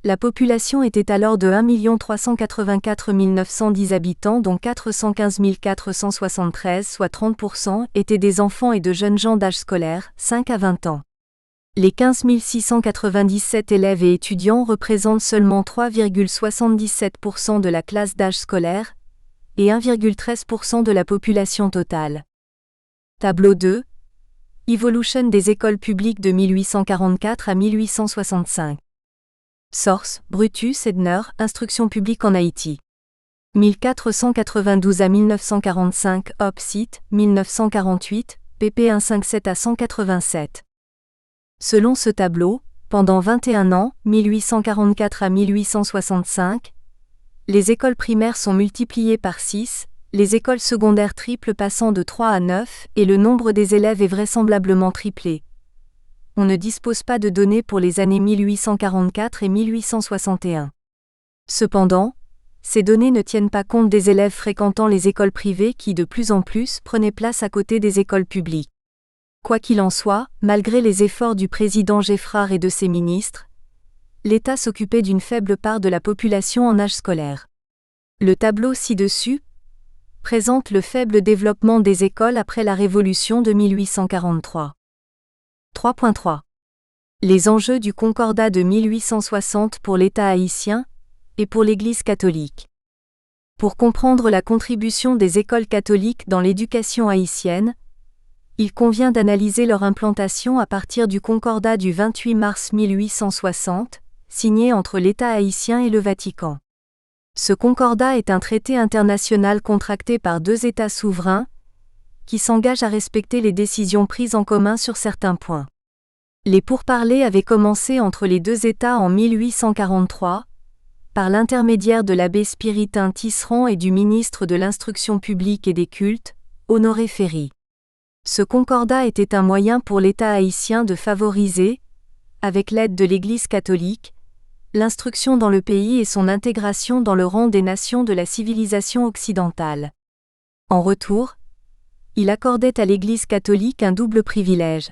la population était alors de 1 384 910 habitants dont 415 473, soit 30%, étaient des enfants et de jeunes gens d'âge scolaire, 5 à 20 ans. Les 15 697 élèves et étudiants représentent seulement 3,77% de la classe d'âge scolaire et 1,13% de la population totale. Tableau 2. Evolution des écoles publiques de 1844 à 1865. Source: Brutus Edner, Instruction publique en Haïti. 1492 à 1945, Hop site, 1948, pp 157 à 187. Selon ce tableau, pendant 21 ans, 1844 à 1865, les écoles primaires sont multipliées par 6, les écoles secondaires triplent passant de 3 à 9, et le nombre des élèves est vraisemblablement triplé. On ne dispose pas de données pour les années 1844 et 1861. Cependant, ces données ne tiennent pas compte des élèves fréquentant les écoles privées qui de plus en plus prenaient place à côté des écoles publiques. Quoi qu'il en soit, malgré les efforts du président Geffrard et de ses ministres, l'État s'occupait d'une faible part de la population en âge scolaire. Le tableau ci-dessus présente le faible développement des écoles après la Révolution de 1843. 3.3. Les enjeux du Concordat de 1860 pour l'État haïtien et pour l'Église catholique. Pour comprendre la contribution des écoles catholiques dans l'éducation haïtienne, il convient d'analyser leur implantation à partir du Concordat du 28 mars 1860, signé entre l'État haïtien et le Vatican. Ce Concordat est un traité international contracté par deux États souverains, qui s'engagent à respecter les décisions prises en commun sur certains points. Les pourparlers avaient commencé entre les deux États en 1843, par l'intermédiaire de l'abbé Spiritain Tisserand et du ministre de l'Instruction publique et des Cultes, Honoré Ferry. Ce concordat était un moyen pour l'État haïtien de favoriser, avec l'aide de l'Église catholique, l'instruction dans le pays et son intégration dans le rang des nations de la civilisation occidentale. En retour, il accordait à l'Église catholique un double privilège: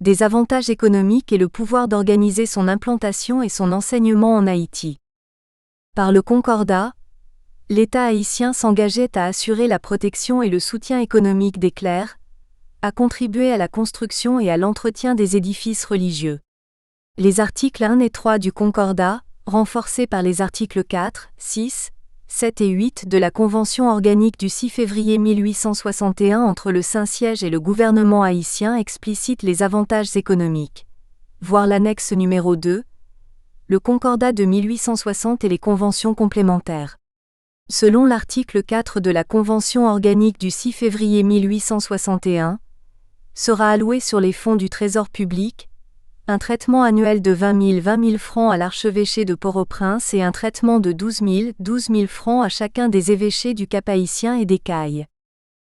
des avantages économiques et le pouvoir d'organiser son implantation et son enseignement en Haïti. Par le concordat, l'État haïtien s'engageait à assurer la protection et le soutien économique des clercs, à contribuer à la construction et à l'entretien des édifices religieux. Les articles 1 et 3 du Concordat, renforcés par les articles 4, 6, 7 et 8 de la Convention organique du 6 février 1861 entre le Saint-Siège et le gouvernement haïtien, explicitent les avantages économiques. Voir l'annexe numéro 2, le Concordat de 1860 et les conventions complémentaires. Selon l'article 4 de la Convention organique du 6 février 1861, sera alloué sur les fonds du Trésor public un traitement annuel de 20 000 francs à l'archevêché de Port-au-Prince et un traitement de 12 000 francs à chacun des évêchés du Cap-Haïtien et des Cayes.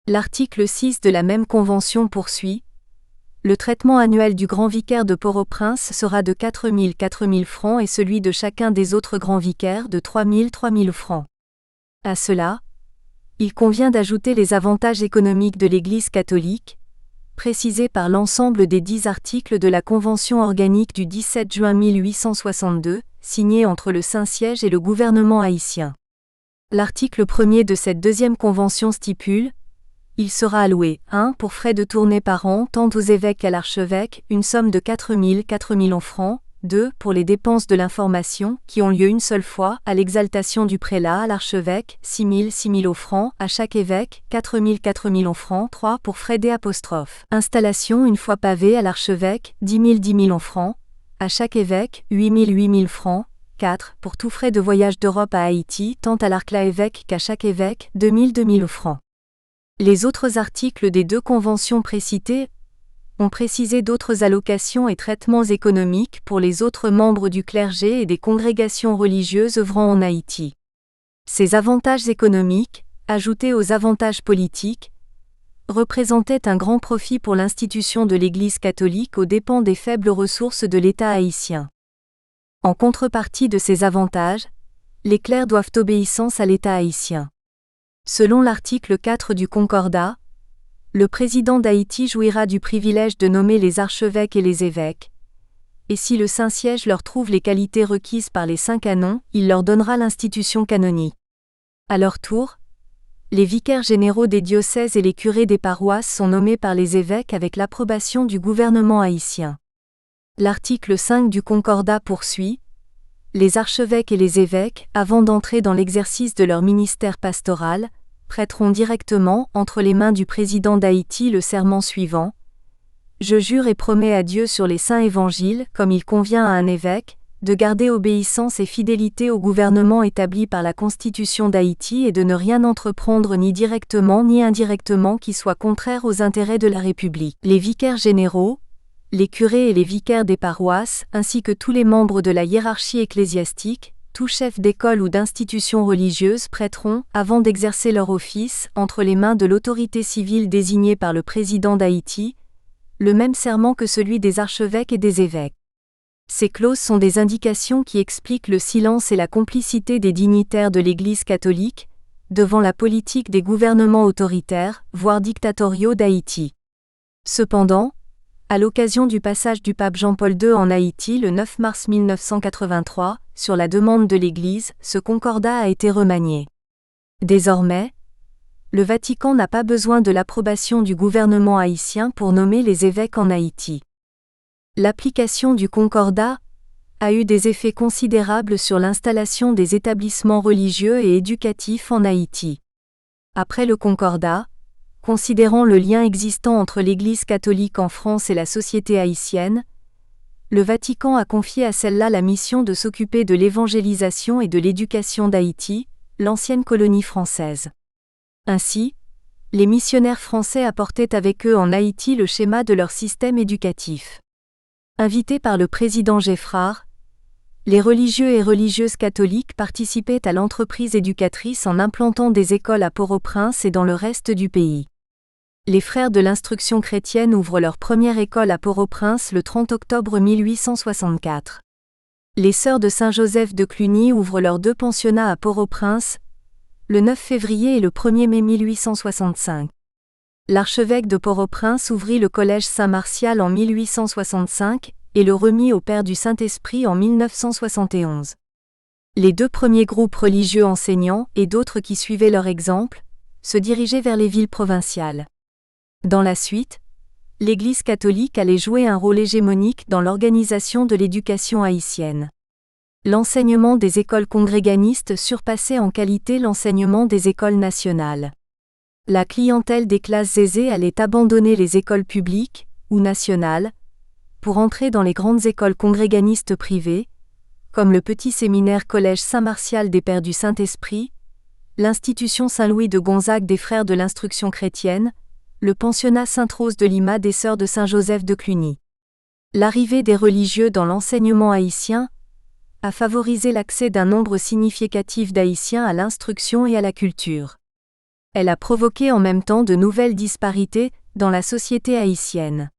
L'article 6 de la même convention poursuit: le traitement annuel du grand vicaire de Port-au-Prince sera de 4 000 francs et celui de chacun des autres grands vicaires de 3 000 francs. À cela, il convient d'ajouter les avantages économiques de l'Église catholique, précisés par l'ensemble des 10 articles de la Convention organique du 17 juin 1862, signée entre le Saint-Siège et le gouvernement haïtien. L'article 1er de cette deuxième convention stipule: il sera alloué 1. Pour frais de tournée par an tant aux évêques qu'à l'archevêque, une somme de 4 000 francs. 2. Pour les dépenses de l'information, qui ont lieu une seule fois, à l'exaltation du prélat à l'archevêque, 6 000 francs, à chaque évêque, 4 000 francs. 3. Pour frais d'apostrophe. Installation une fois pavé à l'archevêque, 10 000 francs, à chaque évêque, 8 000 francs. 4. Pour tout frais de voyage d'Europe à Haïti, tant à l'arcla-évêque qu'à chaque évêque, 2 000 francs. Les autres articles des deux conventions précitées ont précisé d'autres allocations et traitements économiques pour les autres membres du clergé et des congrégations religieuses œuvrant en Haïti. Ces avantages économiques, ajoutés aux avantages politiques, représentaient un grand profit pour l'institution de l'Église catholique aux dépens des faibles ressources de l'État haïtien. En contrepartie de ces avantages, les clercs doivent obéissance à l'État haïtien. Selon l'article 4 du Concordat, le président d'Haïti jouira du privilège de nommer les archevêques et les évêques. Et si le Saint-Siège leur trouve les qualités requises par les 5 canons, il leur donnera l'institution canonique. À leur tour, les vicaires généraux des diocèses et les curés des paroisses sont nommés par les évêques avec l'approbation du gouvernement haïtien. L'article 5 du Concordat poursuit: les archevêques et les évêques, avant d'entrer dans l'exercice de leur ministère pastoral, prêteront directement, entre les mains du président d'Haïti, le serment suivant: je jure et promets à Dieu sur les saints évangiles, comme il convient à un évêque, de garder obéissance et fidélité au gouvernement établi par la Constitution d'Haïti et de ne rien entreprendre ni directement ni indirectement qui soit contraire aux intérêts de la République. Les vicaires généraux, les curés et les vicaires des paroisses, ainsi que tous les membres de la hiérarchie ecclésiastique, tout chef d'école ou d'institution religieuse prêteront, avant d'exercer leur office, entre les mains de l'autorité civile désignée par le président d'Haïti, le même serment que celui des archevêques et des évêques. Ces clauses sont des indications qui expliquent le silence et la complicité des dignitaires de l'Église catholique, devant la politique des gouvernements autoritaires, voire dictatoriaux d'Haïti. Cependant, à l'occasion du passage du pape Jean-Paul II en Haïti le 9 mars 1983, sur la demande de l'Église, ce concordat a été remanié. Désormais, le Vatican n'a pas besoin de l'approbation du gouvernement haïtien pour nommer les évêques en Haïti. L'application du concordat a eu des effets considérables sur l'installation des établissements religieux et éducatifs en Haïti. Après le concordat, Considérant le lien existant entre l'Église catholique en France et la société haïtienne, le Vatican a confié à celle-là la mission de s'occuper de l'évangélisation et de l'éducation d'Haïti, l'ancienne colonie française. Ainsi, les missionnaires français apportaient avec eux en Haïti le schéma de leur système éducatif. Invités par le président Geffrard, les religieux et religieuses catholiques participaient à l'entreprise éducatrice en implantant des écoles à Port-au-Prince et dans le reste du pays. Les frères de l'instruction chrétienne ouvrent leur première école à Port-au-Prince le 30 octobre 1864. Les sœurs de Saint-Joseph de Cluny ouvrent leurs 2 pensionnats à Port-au-Prince, le 9 février et le 1er mai 1865. L'archevêque de Port-au-Prince ouvrit le collège Saint-Martial en 1865 et le remit au Père du Saint-Esprit en 1971. Les 2 premiers groupes religieux enseignants et d'autres qui suivaient leur exemple se dirigeaient vers les villes provinciales. Dans la suite, l'Église catholique allait jouer un rôle hégémonique dans l'organisation de l'éducation haïtienne. L'enseignement des écoles congréganistes surpassait en qualité l'enseignement des écoles nationales. La clientèle des classes aisées allait abandonner les écoles publiques, ou nationales, pour entrer dans les grandes écoles congréganistes privées, comme le petit séminaire collège Saint-Martial des Pères du Saint-Esprit, l'institution Saint-Louis de Gonzague des Frères de l'Instruction chrétienne, le pensionnat Sainte-Rose de Lima des Sœurs de Saint-Joseph de Cluny. L'arrivée des religieux dans l'enseignement haïtien a favorisé l'accès d'un nombre significatif d'Haïtiens à l'instruction et à la culture. Elle a provoqué en même temps de nouvelles disparités dans la société haïtienne.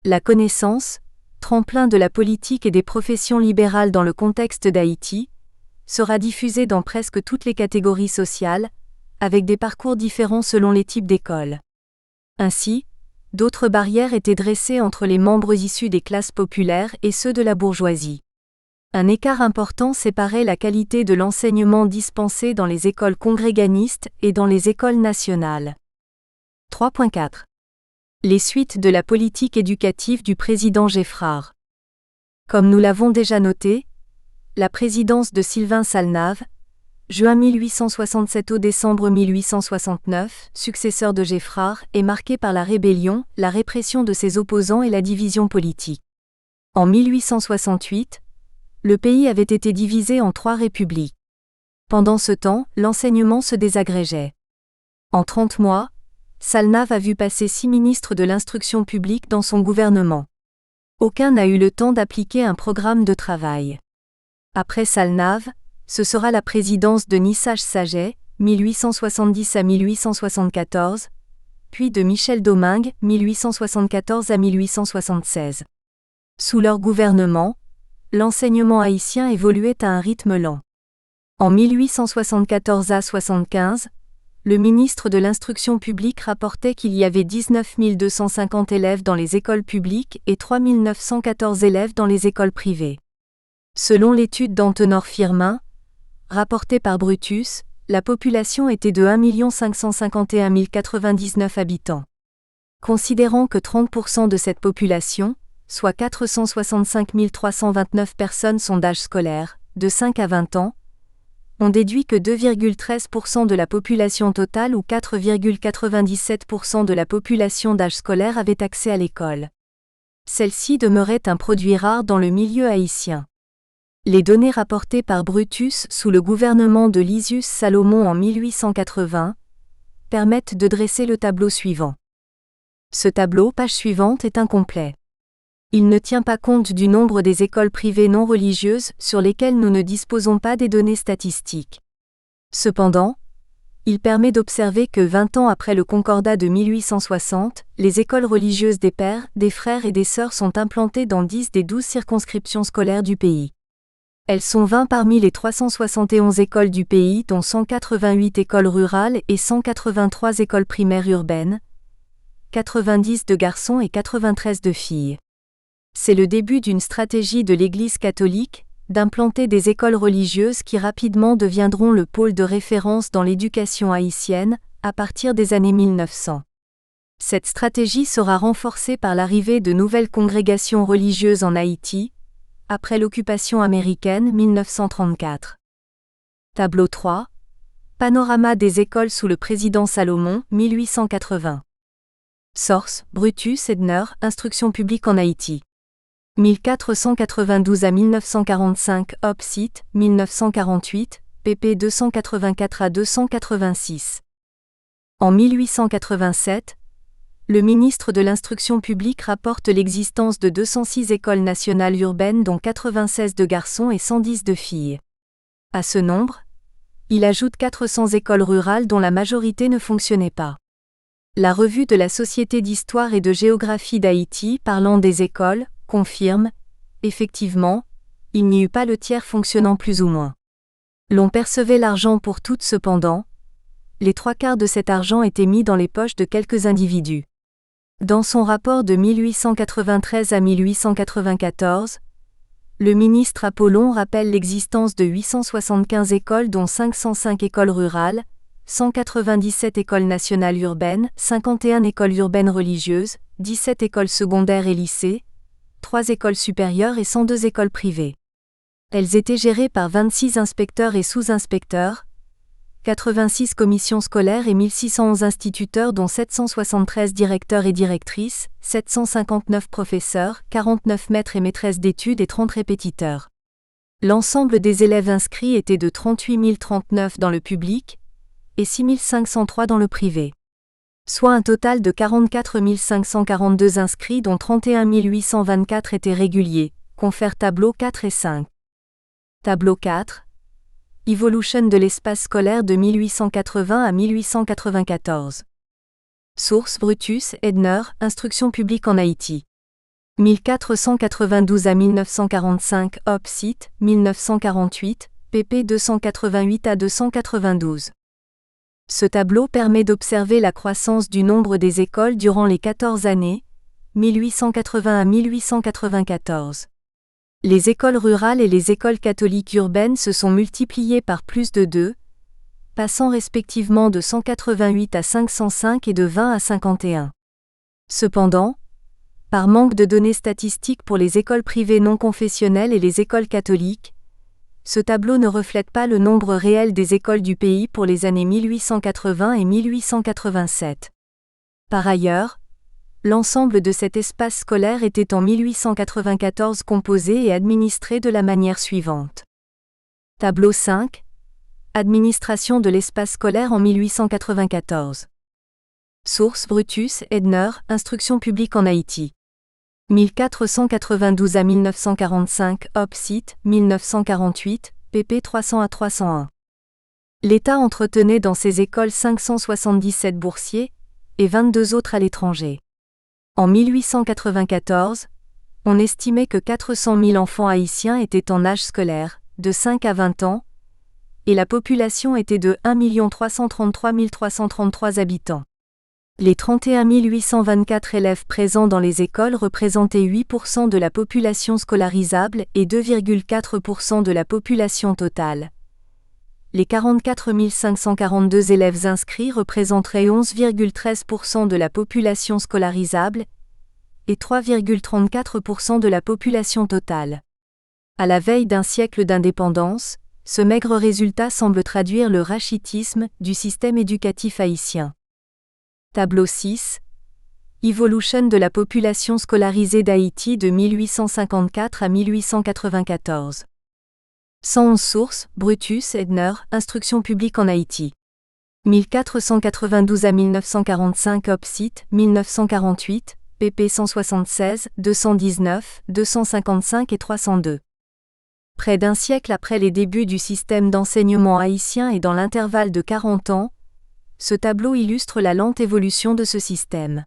La connaissance, tremplin de la politique et des professions libérales dans le contexte d'Haïti, sera diffusée dans presque toutes les catégories sociales, avec des parcours différents selon les types d'écoles. Ainsi, d'autres barrières étaient dressées entre les membres issus des classes populaires et ceux de la bourgeoisie. Un écart important séparait la qualité de l'enseignement dispensé dans les écoles congréganistes et dans les écoles nationales. 3.4. Les suites de la politique éducative du président Geffrard. Comme nous l'avons déjà noté, la présidence de Sylvain Salnave, juin 1867 au décembre 1869, successeur de Geffrard, est marquée par la rébellion, la répression de ses opposants et la division politique. En 1868, le pays avait été divisé en 3 républiques. Pendant ce temps, l'enseignement se désagrégeait. En 30 mois, Salnave a vu passer 6 ministres de l'instruction publique dans son gouvernement. Aucun n'a eu le temps d'appliquer un programme de travail. Après Salnave, ce sera la présidence de Nissage-Saget, 1870 à 1874, puis de Michel Domingue, 1874 à 1876. Sous leur gouvernement, l'enseignement haïtien évoluait à un rythme lent. En 1874 à 75, le ministre de l'Instruction publique rapportait qu'il y avait 19 250 élèves dans les écoles publiques et 3 914 élèves dans les écoles privées. Selon l'étude d'Antenor Firmin, rapportée par Brutus, la population était de 1 551 099 habitants. Considérant que 30% de cette population, soit 465 329 personnes sont d'âge scolaire, de 5 à 20 ans, on déduit que 2,13% de la population totale ou 4,97% de la population d'âge scolaire avait accès à l'école. Celle-ci demeurait un produit rare dans le milieu haïtien. Les données rapportées par Brutus sous le gouvernement de Lysius Salomon en 1880 permettent de dresser le tableau suivant. Ce tableau, page suivante, est incomplet. Il ne tient pas compte du nombre des écoles privées non religieuses sur lesquelles nous ne disposons pas des données statistiques. Cependant, il permet d'observer que 20 ans après le Concordat de 1860, les écoles religieuses des pères, des frères et des sœurs sont implantées dans 10 des 12 circonscriptions scolaires du pays. Elles sont 20 parmi les 371 écoles du pays, dont 188 écoles rurales et 183 écoles primaires urbaines, 90 de garçons et 93 de filles. C'est le début d'une stratégie de l'Église catholique, d'implanter des écoles religieuses qui rapidement deviendront le pôle de référence dans l'éducation haïtienne, à partir des années 1900. Cette stratégie sera renforcée par l'arrivée de nouvelles congrégations religieuses en Haïti, après l'occupation américaine 1934. Tableau 3. Panorama des écoles sous le président Salomon, 1880. Source: Brutus Edner, Instruction publique en Haïti. 1492 à 1945, Op. Cit. 1948, pp. 284 à 286. En 1887, le ministre de l'Instruction publique rapporte l'existence de 206 écoles nationales urbaines dont 96 de garçons et 110 de filles. À ce nombre, il ajoute 400 écoles rurales dont la majorité ne fonctionnait pas. La revue de la Société d'histoire et de géographie d'Haïti parlant des écoles confirme, effectivement, il n'y eut pas le tiers fonctionnant plus ou moins. L'on percevait l'argent pour toutes cependant, les 3/4 de cet argent étaient mis dans les poches de quelques individus. Dans son rapport de 1893 à 1894, le ministre Apollon rappelle l'existence de 875 écoles dont 505 écoles rurales, 197 écoles nationales urbaines, 51 écoles urbaines religieuses, 17 écoles secondaires et lycées, 3 écoles supérieures et 102 écoles privées. Elles étaient gérées par 26 inspecteurs et sous-inspecteurs, 86 commissions scolaires et 1611 instituteurs dont 773 directeurs et directrices, 759 professeurs, 49 maîtres et maîtresses d'études et 30 répétiteurs. L'ensemble des élèves inscrits était de 38 039 dans le public et 6 503 dans le privé. Soit un total de 44 542 inscrits dont 31 824 étaient réguliers, confère tableau 4 et 5. Tableau 4. Evolution de l'espace scolaire de 1880 à 1894. Source: Brutus Edner, Instruction publique en Haïti. 1492 à 1945, Op. Cit. 1948, pp. 288 à 292. Ce tableau permet d'observer la croissance du nombre des écoles durant les 14 années, 1880 à 1894. Les écoles rurales et les écoles catholiques urbaines se sont multipliées par plus de 2, passant respectivement de 188 à 505 et de 20 à 51. Cependant, par manque de données statistiques pour les écoles privées non confessionnelles et les écoles catholiques, ce tableau ne reflète pas le nombre réel des écoles du pays pour les années 1880 et 1887. Par ailleurs, l'ensemble de cet espace scolaire était en 1894 composé et administré de la manière suivante. Tableau 5. Administration de l'espace scolaire en 1894. Source: Brutus Edner, Instruction publique en Haïti. 1492 à 1945, Op. Cit. 1948, pp. 300 à 301. L'État entretenait dans ces écoles 577 boursiers et 22 autres à l'étranger. En 1894, on estimait que 400 000 enfants haïtiens étaient en âge scolaire, de 5 à 20 ans, et la population était de 1 333 333 habitants. Les 31 824 élèves présents dans les écoles représentaient 8% de la population scolarisable et 2,4% de la population totale. Les 44 542 élèves inscrits représenteraient 11,13% de la population scolarisable et 3,34% de la population totale. À la veille d'un siècle d'indépendance, ce maigre résultat semble traduire le rachitisme du système éducatif haïtien. Tableau 6. Evolution de la population scolarisée d'Haïti de 1854 à 1894. 111 sources: Brutus Edner, Instruction publique en Haïti. 1492 à 1945, Op. Cit. 1948, pp. 176, 219, 255 et 302. Près d'un siècle après les débuts du système d'enseignement haïtien et dans l'intervalle de 40 ans, ce tableau illustre la lente évolution de ce système.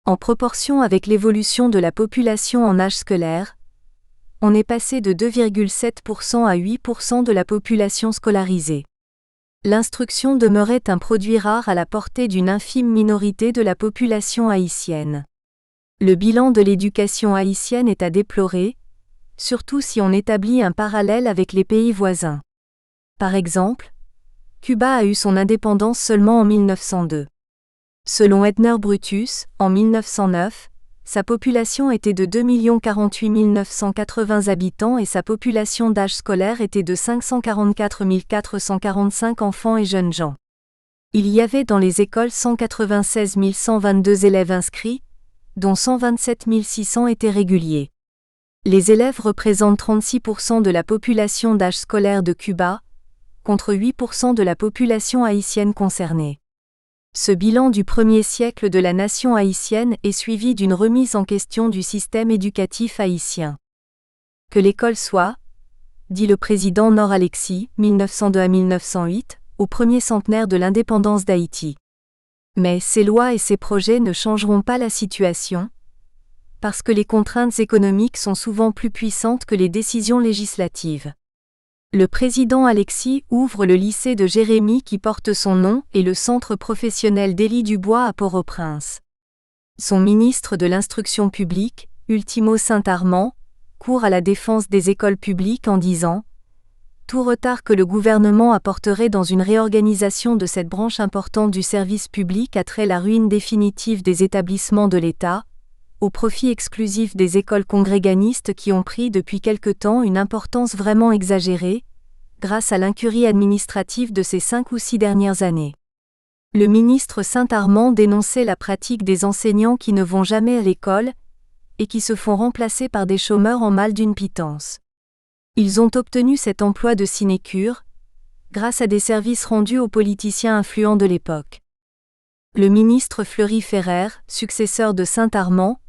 En proportion avec l'évolution de la population en âge scolaire, on est passé de 2,7% à 8% de la population scolarisée. L'instruction demeurait un produit rare à la portée d'une infime minorité de la population haïtienne. Le bilan de l'éducation haïtienne est à déplorer, surtout si on établit un parallèle avec les pays voisins. Par exemple, Cuba a eu son indépendance seulement en 1902. Selon Edner Brutus, en 1909, sa population était de 2 048 980 habitants et sa population d'âge scolaire était de 544 445 enfants et jeunes gens. Il y avait dans les écoles 196 122 élèves inscrits, dont 127 600 étaient réguliers. Les élèves représentent 36% de la population d'âge scolaire de Cuba, contre 8% de la population haïtienne concernée. Ce bilan du premier siècle de la nation haïtienne est suivi d'une remise en question du système éducatif haïtien. Que l'école soit, dit le président Nor Alexis, 1902 à 1908, au premier centenaire de l'indépendance d'Haïti. Mais ces lois et ces projets ne changeront pas la situation, parce que les contraintes économiques sont souvent plus puissantes que les décisions législatives. Le président Alexis ouvre le lycée de Jérémie qui porte son nom et le centre professionnel d'Élie Dubois à Port-au-Prince. Son ministre de l'Instruction publique, Ultimo Saint-Armand, court à la défense des écoles publiques en disant « Tout retard que le gouvernement apporterait dans une réorganisation de cette branche importante du service public a trait la ruine définitive des établissements de l'État, au profit exclusif des écoles congréganistes qui ont pris depuis quelque temps une importance vraiment exagérée, grâce à l'incurie administrative de ces 5 ou 6 dernières années. » Le ministre Saint-Armand dénonçait la pratique des enseignants qui ne vont jamais à l'école et qui se font remplacer par des chômeurs en mal d'une pitance. Ils ont obtenu cet emploi de sinécure, grâce à des services rendus aux politiciens influents de l'époque. Le ministre Fleury Ferrer, successeur de Saint-Armand,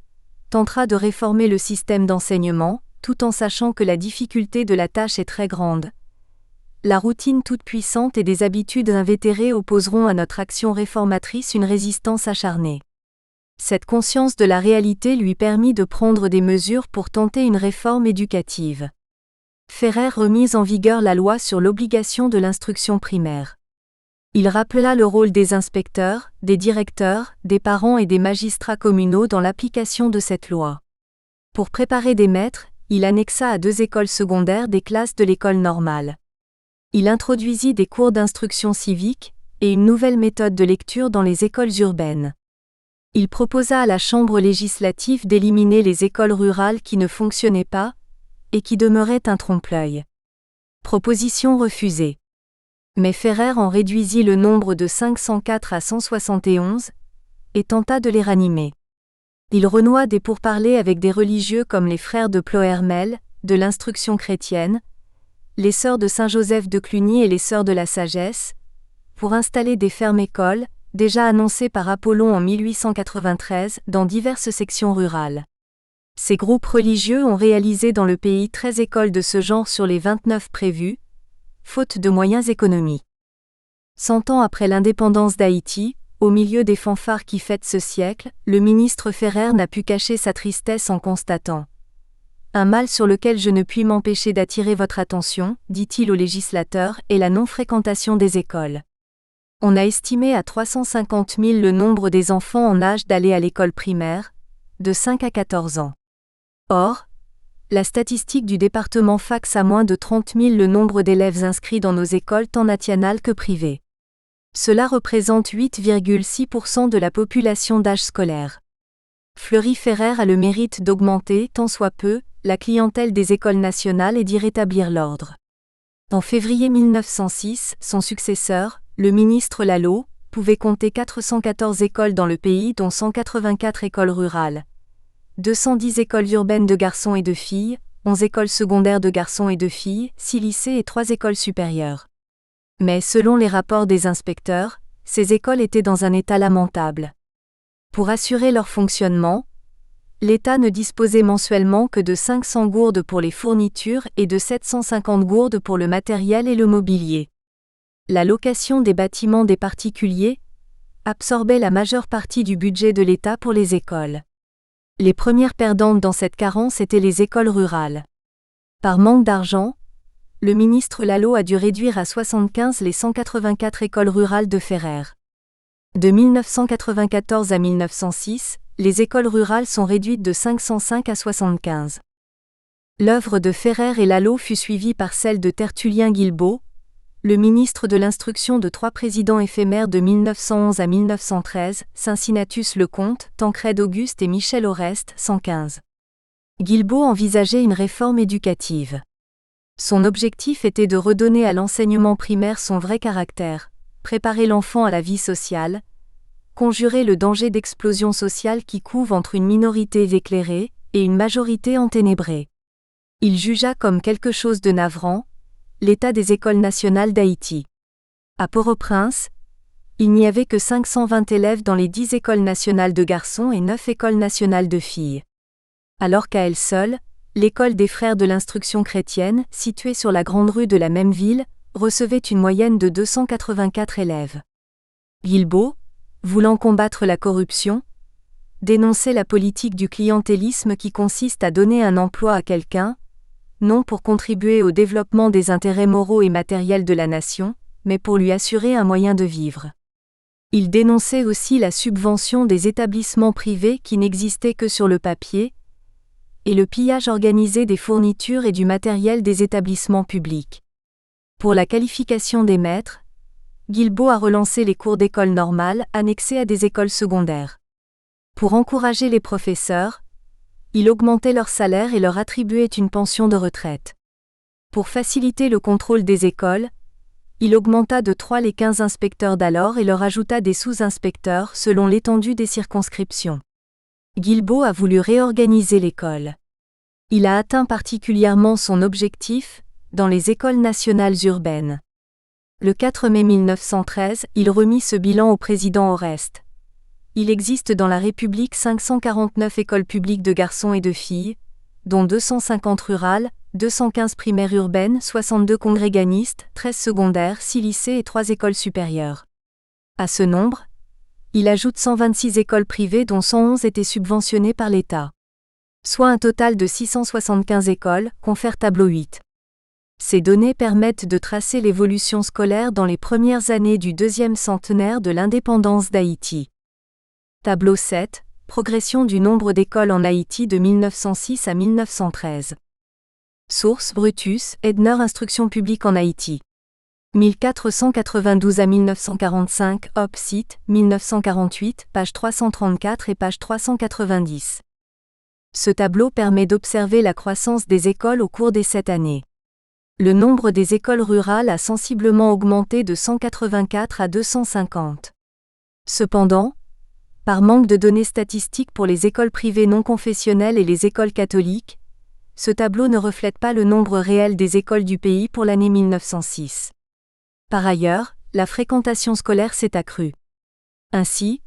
tentera de réformer le système d'enseignement, tout en sachant que la difficulté de la tâche est très grande. La routine toute puissante et des habitudes invétérées opposeront à notre action réformatrice une résistance acharnée. Cette conscience de la réalité lui permit de prendre des mesures pour tenter une réforme éducative. Ferrer remit en vigueur la loi sur l'obligation de l'instruction primaire. Il rappela le rôle des inspecteurs, des directeurs, des parents et des magistrats communaux dans l'application de cette loi. Pour préparer des maîtres, il annexa à 2 écoles secondaires des classes de l'école normale. Il introduisit des cours d'instruction civique et une nouvelle méthode de lecture dans les écoles urbaines. Il proposa à la Chambre législative d'éliminer les écoles rurales qui ne fonctionnaient pas et qui demeuraient un trompe-l'œil. Proposition refusée. Mais Ferrer en réduisit le nombre de 504 à 171 et tenta de les ranimer. Il renoua des pourparlers avec des religieux comme les frères de Plohermel, de l'Instruction chrétienne, les sœurs de Saint-Joseph de Cluny et les sœurs de la Sagesse, pour installer des fermes-écoles, déjà annoncées par Apollon en 1893 dans diverses sections rurales. Ces groupes religieux ont réalisé dans le pays 13 écoles de ce genre sur les 29 prévues, faute de moyens économiques. 100 ans après l'indépendance d'Haïti, au milieu des fanfares qui fêtent ce siècle, le ministre Ferrer n'a pu cacher sa tristesse en constatant « Un mal sur lequel je ne puis m'empêcher d'attirer votre attention, dit-il au législateur, est la non-fréquentation des écoles. On a estimé à 350 000 le nombre des enfants en âge d'aller à l'école primaire, de 5 à 14 ans. Or, la statistique du département faxe à moins de 30 000 le nombre d'élèves inscrits dans nos écoles tant nationales que privées. Cela représente 8,6% de la population d'âge scolaire. Fleury Ferrer a le mérite d'augmenter, tant soit peu, la clientèle des écoles nationales et d'y rétablir l'ordre. En février 1906, son successeur, le ministre Lalo, pouvait compter 414 écoles dans le pays dont 184 écoles rurales. 210 écoles urbaines de garçons et de filles, 11 écoles secondaires de garçons et de filles, 6 lycées et 3 écoles supérieures. Mais selon les rapports des inspecteurs, ces écoles étaient dans un état lamentable. Pour assurer leur fonctionnement, l'État ne disposait mensuellement que de 500 gourdes pour les fournitures et de 750 gourdes pour le matériel et le mobilier. La location des bâtiments des particuliers absorbait la majeure partie du budget de l'État pour les écoles. Les premières perdantes dans cette carence étaient les écoles rurales. Par manque d'argent, le ministre Lalo a dû réduire à 75 les 184 écoles rurales de Ferrer. De 1994 à 1906, les écoles rurales sont réduites de 505 à 75. L'œuvre de Ferrer et Lalo fut suivie par celle de Tertullien Guilbault, le ministre de l'Instruction de 3 présidents éphémères de 1911 à 1913, Cincinnatus Lecomte, Tancrède Auguste et Michel Oreste, 115. Guilbault envisageait une réforme éducative. Son objectif était de redonner à l'enseignement primaire son vrai caractère, préparer l'enfant à la vie sociale, conjurer le danger d'explosion sociale qui couve entre une minorité éclairée et une majorité enténébrée. Il jugea comme quelque chose de navrant l'état des écoles nationales d'Haïti. À Port-au-Prince, il n'y avait que 520 élèves dans les 10 écoles nationales de garçons et 9 écoles nationales de filles. Alors qu'à elle seule, l'école des Frères de l'Instruction chrétienne, située sur la grande rue de la même ville, recevait une moyenne de 284 élèves. Guilbault, voulant combattre la corruption, dénonçait la politique du clientélisme qui consiste à donner un emploi à quelqu'un, non pour contribuer au développement des intérêts moraux et matériels de la nation, mais pour lui assurer un moyen de vivre. Il dénonçait aussi la subvention des établissements privés qui n'existaient que sur le papier, et le pillage organisé des fournitures et du matériel des établissements publics. Pour la qualification des maîtres, Guilbault a relancé les cours d'école normale annexés à des écoles secondaires. Pour encourager les professeurs, il augmentait leur salaire et leur attribuait une pension de retraite. Pour faciliter le contrôle des écoles, il augmenta de 3 les 15 inspecteurs d'alors et leur ajouta des sous-inspecteurs selon l'étendue des circonscriptions. Guilbault a voulu réorganiser l'école. Il a atteint particulièrement son objectif dans les écoles nationales urbaines. Le 4 mai 1913, il remit ce bilan au président Oreste. Il existe dans la République 549 écoles publiques de garçons et de filles, dont 250 rurales, 215 primaires urbaines, 62 congréganistes, 13 secondaires, 6 lycées et 3 écoles supérieures. À ce nombre, il ajoute 126 écoles privées dont 111 étaient subventionnées par l'État. Soit un total de 675 écoles, confère tableau 8. Ces données permettent de tracer l'évolution scolaire dans les premières années du deuxième centenaire de l'indépendance d'Haïti. Tableau 7. Progression du nombre d'écoles en Haïti de 1906 à 1913. Source Brutus, Edner Instruction publique en Haïti. 1492 à 1945, Op-Site, 1948, page 334 et page 390. Ce tableau permet d'observer la croissance des écoles au cours des 7 années. Le nombre des écoles rurales a sensiblement augmenté de 184 à 250. Cependant, par manque de données statistiques pour les écoles privées non confessionnelles et les écoles catholiques, ce tableau ne reflète pas le nombre réel des écoles du pays pour l'année 1906. Par ailleurs, la fréquentation scolaire s'est accrue. Ainsi,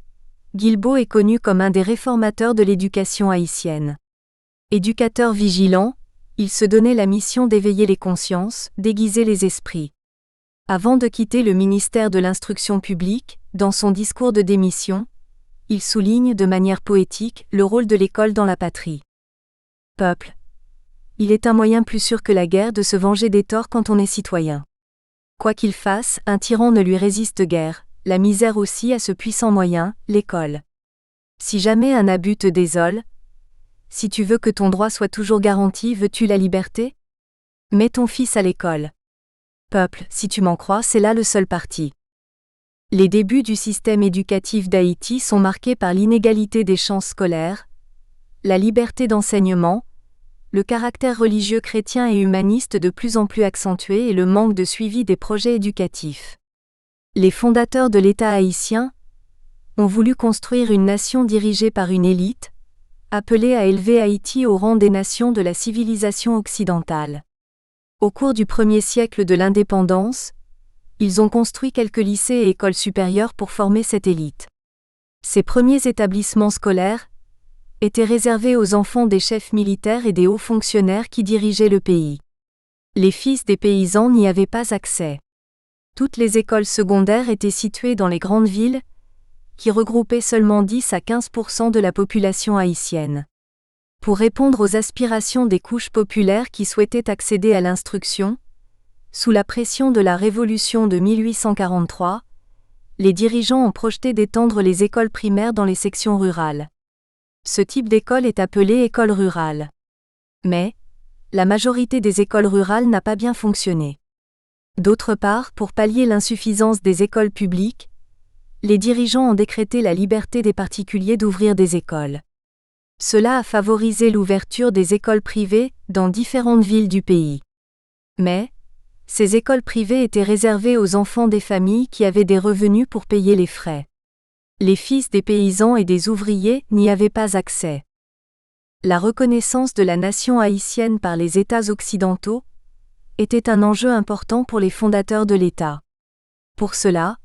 Guilbault est connu comme un des réformateurs de l'éducation haïtienne. Éducateur vigilant, il se donnait la mission d'éveiller les consciences, d'aiguiser les esprits. Avant de quitter le ministère de l'Instruction publique, dans son discours de démission, il souligne de manière poétique le rôle de l'école dans la patrie. Peuple. Il est un moyen plus sûr que la guerre de se venger des torts quand on est citoyen. Quoi qu'il fasse, un tyran ne lui résiste guère, la misère aussi a ce puissant moyen, l'école. Si jamais un abus te désole, si tu veux que ton droit soit toujours garanti, veux-tu la liberté? Mets ton fils à l'école. Peuple, si tu m'en crois, c'est là le seul parti. Les débuts du système éducatif d'Haïti sont marqués par l'inégalité des chances scolaires, la liberté d'enseignement, le caractère religieux chrétien et humaniste de plus en plus accentué et le manque de suivi des projets éducatifs. Les fondateurs de l'État haïtien ont voulu construire une nation dirigée par une élite, appelée à élever Haïti au rang des nations de la civilisation occidentale. Au cours du premier siècle de l'indépendance, ils ont construit quelques lycées et écoles supérieures pour former cette élite. Ces premiers établissements scolaires étaient réservés aux enfants des chefs militaires et des hauts fonctionnaires qui dirigeaient le pays. Les fils des paysans n'y avaient pas accès. Toutes les écoles secondaires étaient situées dans les grandes villes, qui regroupaient seulement 10 à 15% de la population haïtienne. Pour répondre aux aspirations des couches populaires qui souhaitaient accéder à l'instruction, sous la pression de la Révolution de 1843, les dirigeants ont projeté d'étendre les écoles primaires dans les sections rurales. Ce type d'école est appelé école rurale. Mais, la majorité des écoles rurales n'a pas bien fonctionné. D'autre part, pour pallier l'insuffisance des écoles publiques, les dirigeants ont décrété la liberté des particuliers d'ouvrir des écoles. Cela a favorisé l'ouverture des écoles privées dans différentes villes du pays. Mais, ces écoles privées étaient réservées aux enfants des familles qui avaient des revenus pour payer les frais. Les fils des paysans et des ouvriers n'y avaient pas accès. La reconnaissance de la nation haïtienne par les États occidentaux était un enjeu important pour les fondateurs de l'État. Pour cela,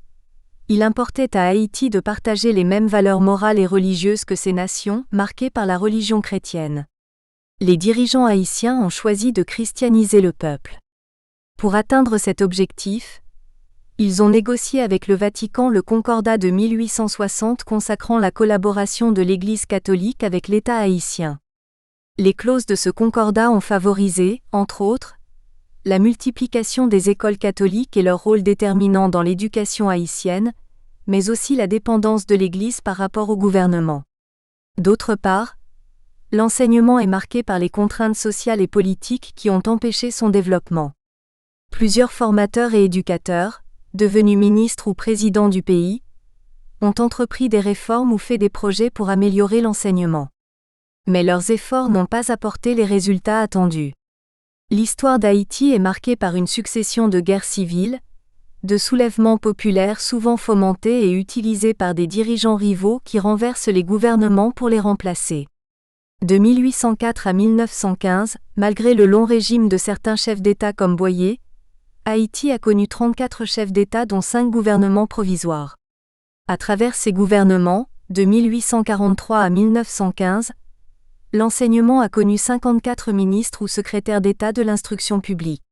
il importait à Haïti de partager les mêmes valeurs morales et religieuses que ces nations, marquées par la religion chrétienne. Les dirigeants haïtiens ont choisi de christianiser le peuple. Pour atteindre cet objectif, ils ont négocié avec le Vatican le Concordat de 1860 consacrant la collaboration de l'Église catholique avec l'État haïtien. Les clauses de ce concordat ont favorisé, entre autres, la multiplication des écoles catholiques et leur rôle déterminant dans l'éducation haïtienne, mais aussi la dépendance de l'Église par rapport au gouvernement. D'autre part, l'enseignement est marqué par les contraintes sociales et politiques qui ont empêché son développement. Plusieurs formateurs et éducateurs, devenus ministres ou présidents du pays, ont entrepris des réformes ou fait des projets pour améliorer l'enseignement. Mais leurs efforts n'ont pas apporté les résultats attendus. L'histoire d'Haïti est marquée par une succession de guerres civiles, de soulèvements populaires souvent fomentés et utilisés par des dirigeants rivaux qui renversent les gouvernements pour les remplacer. De 1804 à 1915, malgré le long régime de certains chefs d'État comme Boyer, Haïti a connu 34 chefs d'État dont 5 gouvernements provisoires. À travers ces gouvernements, de 1843 à 1915, l'enseignement a connu 54 ministres ou secrétaires d'État de l'instruction publique.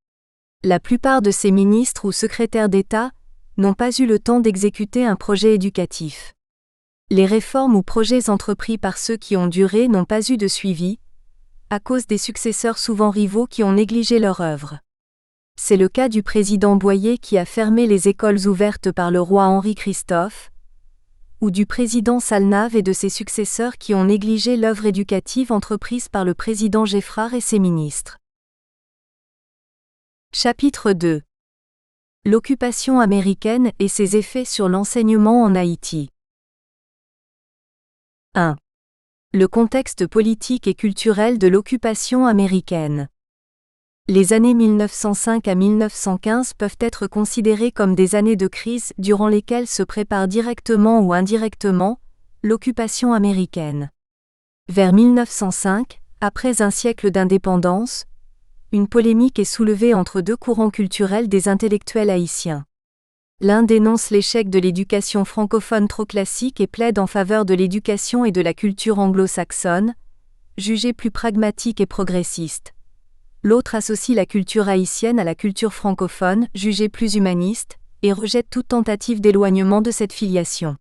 La plupart de ces ministres ou secrétaires d'État n'ont pas eu le temps d'exécuter un projet éducatif. Les réformes ou projets entrepris par ceux qui ont duré n'ont pas eu de suivi, à cause des successeurs souvent rivaux qui ont négligé leur œuvre. C'est le cas du président Boyer qui a fermé les écoles ouvertes par le roi Henri-Christophe, ou du président Salnave et de ses successeurs qui ont négligé l'œuvre éducative entreprise par le président Geffrard et ses ministres. Chapitre 2. L'occupation américaine et ses effets sur l'enseignement en Haïti. 1. Le contexte politique et culturel de l'occupation américaine. Les années 1905 à 1915 peuvent être considérées comme des années de crise durant lesquelles se prépare directement ou indirectement l'occupation américaine. Vers 1905, après un siècle d'indépendance, une polémique est soulevée entre deux courants culturels des intellectuels haïtiens. L'un dénonce l'échec de l'éducation francophone trop classique et plaide en faveur de l'éducation et de la culture anglo-saxonne, jugée plus pragmatique et progressiste. L'autre associe la culture haïtienne à la culture francophone, jugée plus humaniste, et rejette toute tentative d'éloignement de cette filiation.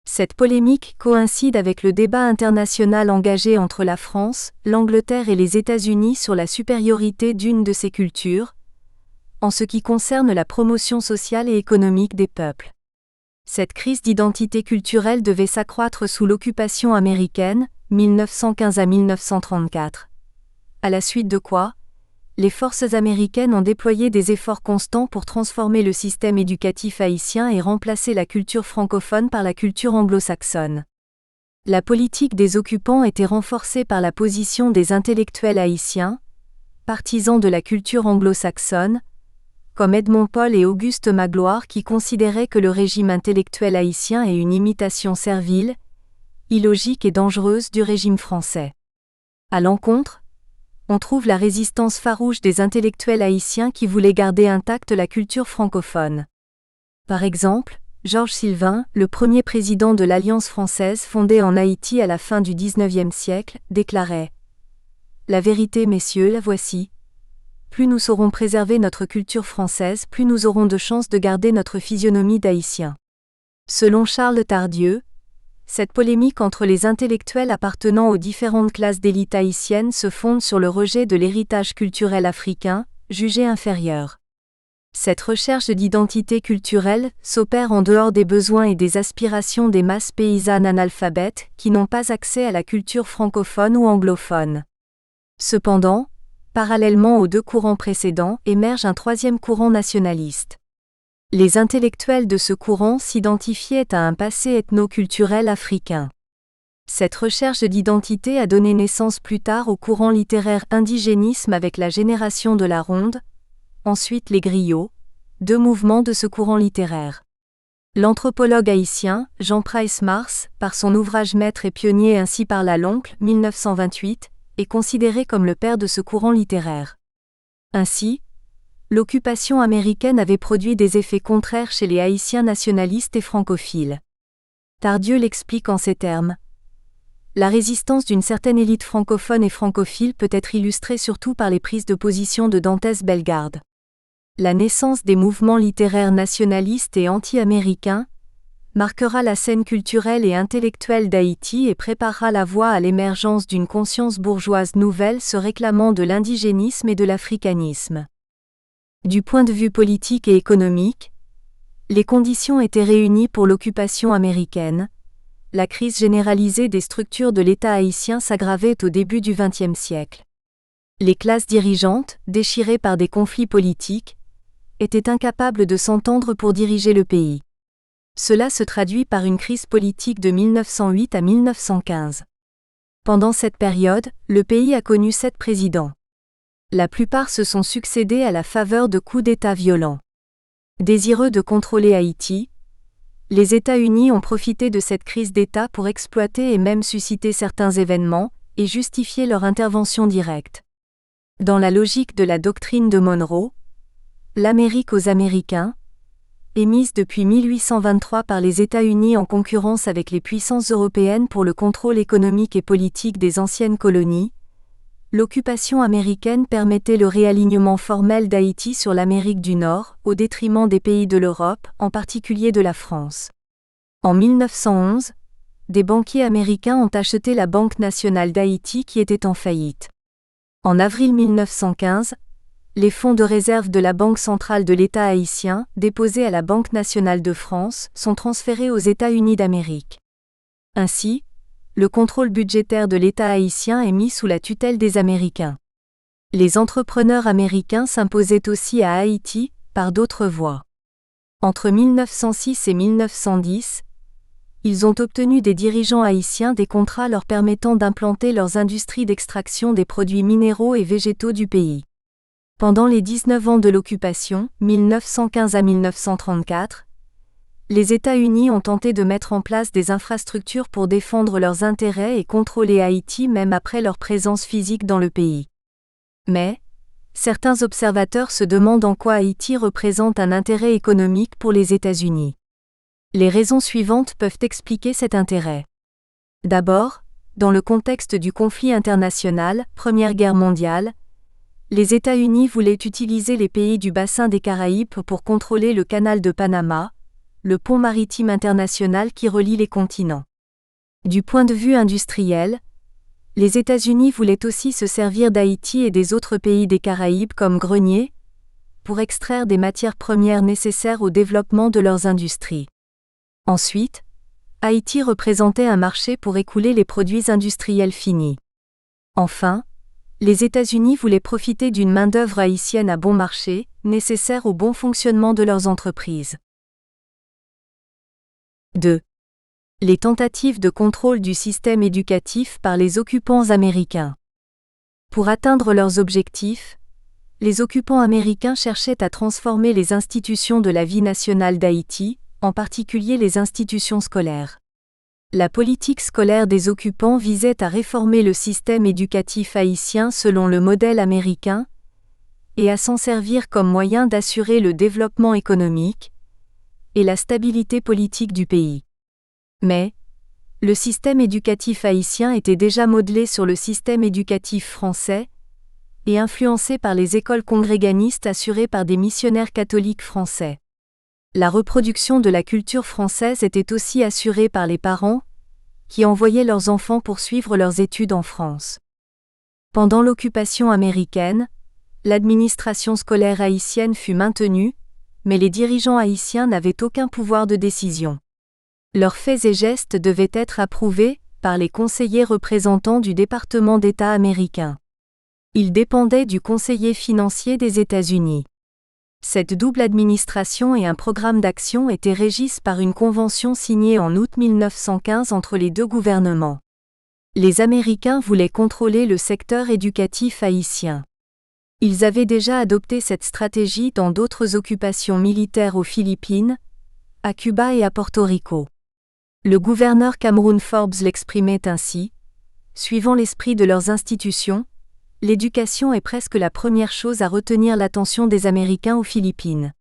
Cette polémique coïncide avec le débat international engagé entre la France, l'Angleterre et les États-Unis sur la supériorité d'une de ces cultures, en ce qui concerne la promotion sociale et économique des peuples. Cette crise d'identité culturelle devait s'accroître sous l'occupation américaine, 1915 à 1934. À la suite de quoi, les forces américaines ont déployé des efforts constants pour transformer le système éducatif haïtien et remplacer la culture francophone par la culture anglo-saxonne. La politique des occupants était renforcée par la position des intellectuels haïtiens, partisans de la culture anglo-saxonne, comme Edmond Paul et Auguste Magloire qui considéraient que le régime intellectuel haïtien est une imitation servile, illogique et dangereuse du régime français. À l'encontre, on trouve la résistance farouche des intellectuels haïtiens qui voulaient garder intacte la culture francophone. Par exemple, Georges Sylvain, le premier président de l'Alliance française fondée en Haïti à la fin du XIXe siècle, déclarait « La vérité, messieurs, la voici. Plus nous saurons préserver notre culture française, plus nous aurons de chances de garder notre physionomie d'Haïtien. » Selon Charles Tardieu, cette polémique entre les intellectuels appartenant aux différentes classes d'élite haïtienne se fonde sur le rejet de l'héritage culturel africain, jugé inférieur. Cette recherche d'identité culturelle s'opère en dehors des besoins et des aspirations des masses paysannes analphabètes qui n'ont pas accès à la culture francophone ou anglophone. Cependant, parallèlement aux deux courants précédents, émerge un troisième courant nationaliste. Les intellectuels de ce courant s'identifiaient à un passé ethno-culturel africain. Cette recherche d'identité a donné naissance plus tard au courant littéraire indigénisme avec la génération de la Ronde, ensuite les griots, deux mouvements de ce courant littéraire. L'anthropologue haïtien, Jean Price Mars, par son ouvrage maître et pionnier Ainsi parla l'oncle, 1928, est considéré comme le père de ce courant littéraire. Ainsi, l'occupation américaine avait produit des effets contraires chez les Haïtiens nationalistes et francophiles. Tardieu l'explique en ces termes. La résistance d'une certaine élite francophone et francophile peut être illustrée surtout par les prises de position de Dantès Bellegarde. La naissance des mouvements littéraires nationalistes et anti-américains marquera la scène culturelle et intellectuelle d'Haïti et préparera la voie à l'émergence d'une conscience bourgeoise nouvelle se réclamant de l'indigénisme et de l'africanisme. Du point de vue politique et économique, les conditions étaient réunies pour l'occupation américaine. La crise généralisée des structures de l'État haïtien s'aggravait au début du XXe siècle. Les classes dirigeantes, déchirées par des conflits politiques, étaient incapables de s'entendre pour diriger le pays. Cela se traduit par une crise politique de 1908 à 1915. Pendant cette période, le pays a connu 7 présidents. La plupart se sont succédés à la faveur de coups d'État violents. Désireux de contrôler Haïti, les États-Unis ont profité de cette crise d'État pour exploiter et même susciter certains événements, et justifier leur intervention directe. Dans la logique de la doctrine de Monroe, l'Amérique aux Américains, émise depuis 1823 par les États-Unis en concurrence avec les puissances européennes pour le contrôle économique et politique des anciennes colonies, l'occupation américaine permettait le réalignement formel d'Haïti sur l'Amérique du Nord, au détriment des pays de l'Europe, en particulier de la France. En 1911, des banquiers américains ont acheté la Banque nationale d'Haïti qui était en faillite. En avril 1915, les fonds de réserve de la Banque centrale de l'État haïtien, déposés à la Banque nationale de France, sont transférés aux États-Unis d'Amérique. Ainsi, le contrôle budgétaire de l'État haïtien est mis sous la tutelle des Américains. Les entrepreneurs américains s'imposaient aussi à Haïti, par d'autres voies. Entre 1906 et 1910, ils ont obtenu des dirigeants haïtiens des contrats leur permettant d'implanter leurs industries d'extraction des produits minéraux et végétaux du pays. Pendant les 19 ans de l'occupation, 1915 à 1934, les États-Unis ont tenté de mettre en place des infrastructures pour défendre leurs intérêts et contrôler Haïti même après leur présence physique dans le pays. Mais, certains observateurs se demandent en quoi Haïti représente un intérêt économique pour les États-Unis. Les raisons suivantes peuvent expliquer cet intérêt. D'abord, dans le contexte du conflit international, Première Guerre mondiale, les États-Unis voulaient utiliser les pays du bassin des Caraïbes pour contrôler le canal de Panama, le pont maritime international qui relie les continents. Du point de vue industriel, les États-Unis voulaient aussi se servir d'Haïti et des autres pays des Caraïbes comme greniers, pour extraire des matières premières nécessaires au développement de leurs industries. Ensuite, Haïti représentait un marché pour écouler les produits industriels finis. Enfin, les États-Unis voulaient profiter d'une main-d'œuvre haïtienne à bon marché, nécessaire au bon fonctionnement de leurs entreprises. 2. Les tentatives de contrôle du système éducatif par les occupants américains. Pour atteindre leurs objectifs, les occupants américains cherchaient à transformer les institutions de la vie nationale d'Haïti, en particulier les institutions scolaires. La politique scolaire des occupants visait à réformer le système éducatif haïtien selon le modèle américain et à s'en servir comme moyen d'assurer le développement économique et la stabilité politique du pays. Mais, le système éducatif haïtien était déjà modelé sur le système éducatif français et influencé par les écoles congréganistes assurées par des missionnaires catholiques français. La reproduction de la culture française était aussi assurée par les parents, qui envoyaient leurs enfants poursuivre leurs études en France. Pendant l'occupation américaine, l'administration scolaire haïtienne fut maintenue, mais les dirigeants haïtiens n'avaient aucun pouvoir de décision. Leurs faits et gestes devaient être approuvés par les conseillers représentants du département d'État américain. Il dépendait du conseiller financier des États-Unis. Cette double administration et un programme d'action étaient régis par une convention signée en août 1915 entre les deux gouvernements. Les Américains voulaient contrôler le secteur éducatif haïtien. Ils avaient déjà adopté cette stratégie dans d'autres occupations militaires aux Philippines, à Cuba et à Porto Rico. Le gouverneur Cameron Forbes l'exprimait ainsi: suivant l'esprit de leurs institutions, l'éducation est presque la première chose à retenir l'attention des Américains aux Philippines.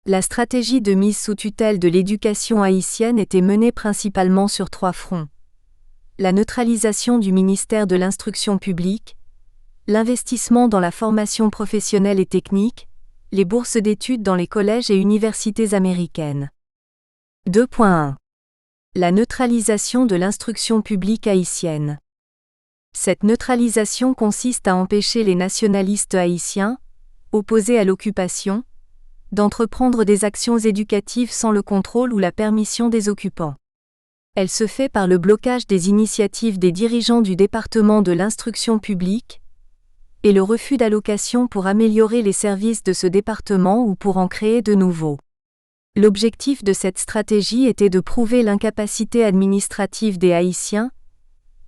La stratégie de mise sous tutelle de l'éducation haïtienne était menée principalement sur 3 fronts. La neutralisation du ministère de l'Instruction publique, l'investissement dans la formation professionnelle et technique, les bourses d'études dans les collèges et universités américaines. 2.1. La neutralisation de l'instruction publique haïtienne. Cette neutralisation consiste à empêcher les nationalistes haïtiens, opposés à l'occupation, d'entreprendre des actions éducatives sans le contrôle ou la permission des occupants. Elle se fait par le blocage des initiatives des dirigeants du département de l'instruction publique et le refus d'allocations pour améliorer les services de ce département ou pour en créer de nouveaux. L'objectif de cette stratégie était de prouver l'incapacité administrative des Haïtiens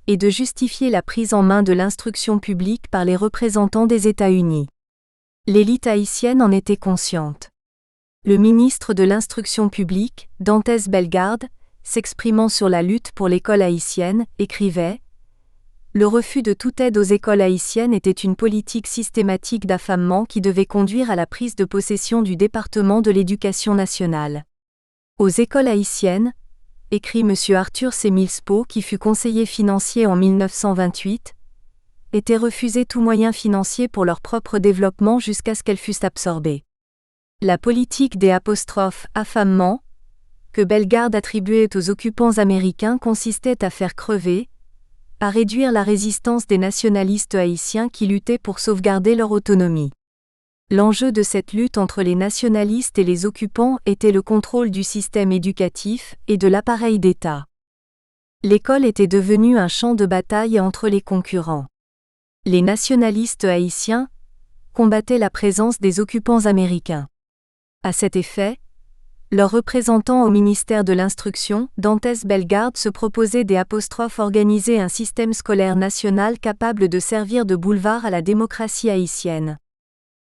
et de justifier la prise en main de l'instruction publique par les représentants des États-Unis. L'élite haïtienne en était consciente. Le ministre de l'Instruction publique, Dantes Bellegarde, s'exprimant sur la lutte pour l'école haïtienne, écrivait: le refus de toute aide aux écoles haïtiennes était une politique systématique d'affamement qui devait conduire à la prise de possession du département de l'Éducation nationale. Aux écoles haïtiennes, écrit M. Arthur C. Millspo qui fut conseiller financier en 1928, était refusé tout moyen financier pour leur propre développement jusqu'à ce qu'elles fussent absorbées. La politique des affamement, que Bellegarde attribuait aux occupants américains consistait à faire crever, à réduire la résistance des nationalistes haïtiens qui luttaient pour sauvegarder leur autonomie. L'enjeu de cette lutte entre les nationalistes et les occupants était le contrôle du système éducatif et de l'appareil d'État. L'école était devenue un champ de bataille entre les concurrents. Les nationalistes haïtiens combattaient la présence des occupants américains. À cet effet, leur représentant au ministère de l'Instruction, Dantes Bellegarde, se proposait d'organiser un système scolaire national capable de servir de boulevard à la démocratie haïtienne.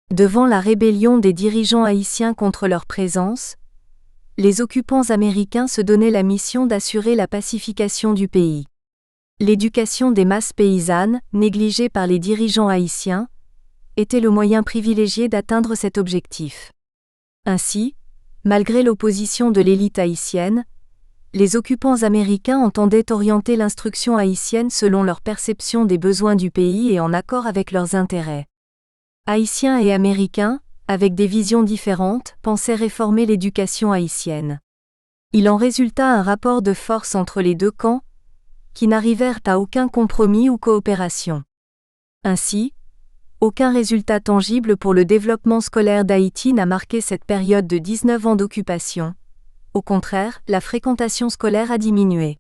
Devant la rébellion des dirigeants haïtiens contre leur présence, les occupants américains se donnaient la mission d'assurer la pacification du pays. L'éducation des masses paysannes, négligée par les dirigeants haïtiens, était le moyen privilégié d'atteindre cet objectif. Ainsi, malgré l'opposition de l'élite haïtienne, les occupants américains entendaient orienter l'instruction haïtienne selon leur perception des besoins du pays et en accord avec leurs intérêts. Haïtiens et Américains, avec des visions différentes, pensaient réformer l'éducation haïtienne. Il en résulta un rapport de force entre les deux camps, qui n'arrivèrent à aucun compromis ou coopération. Ainsi, aucun résultat tangible pour le développement scolaire d'Haïti n'a marqué cette période de 19 ans d'occupation. Au contraire, la fréquentation scolaire a diminué.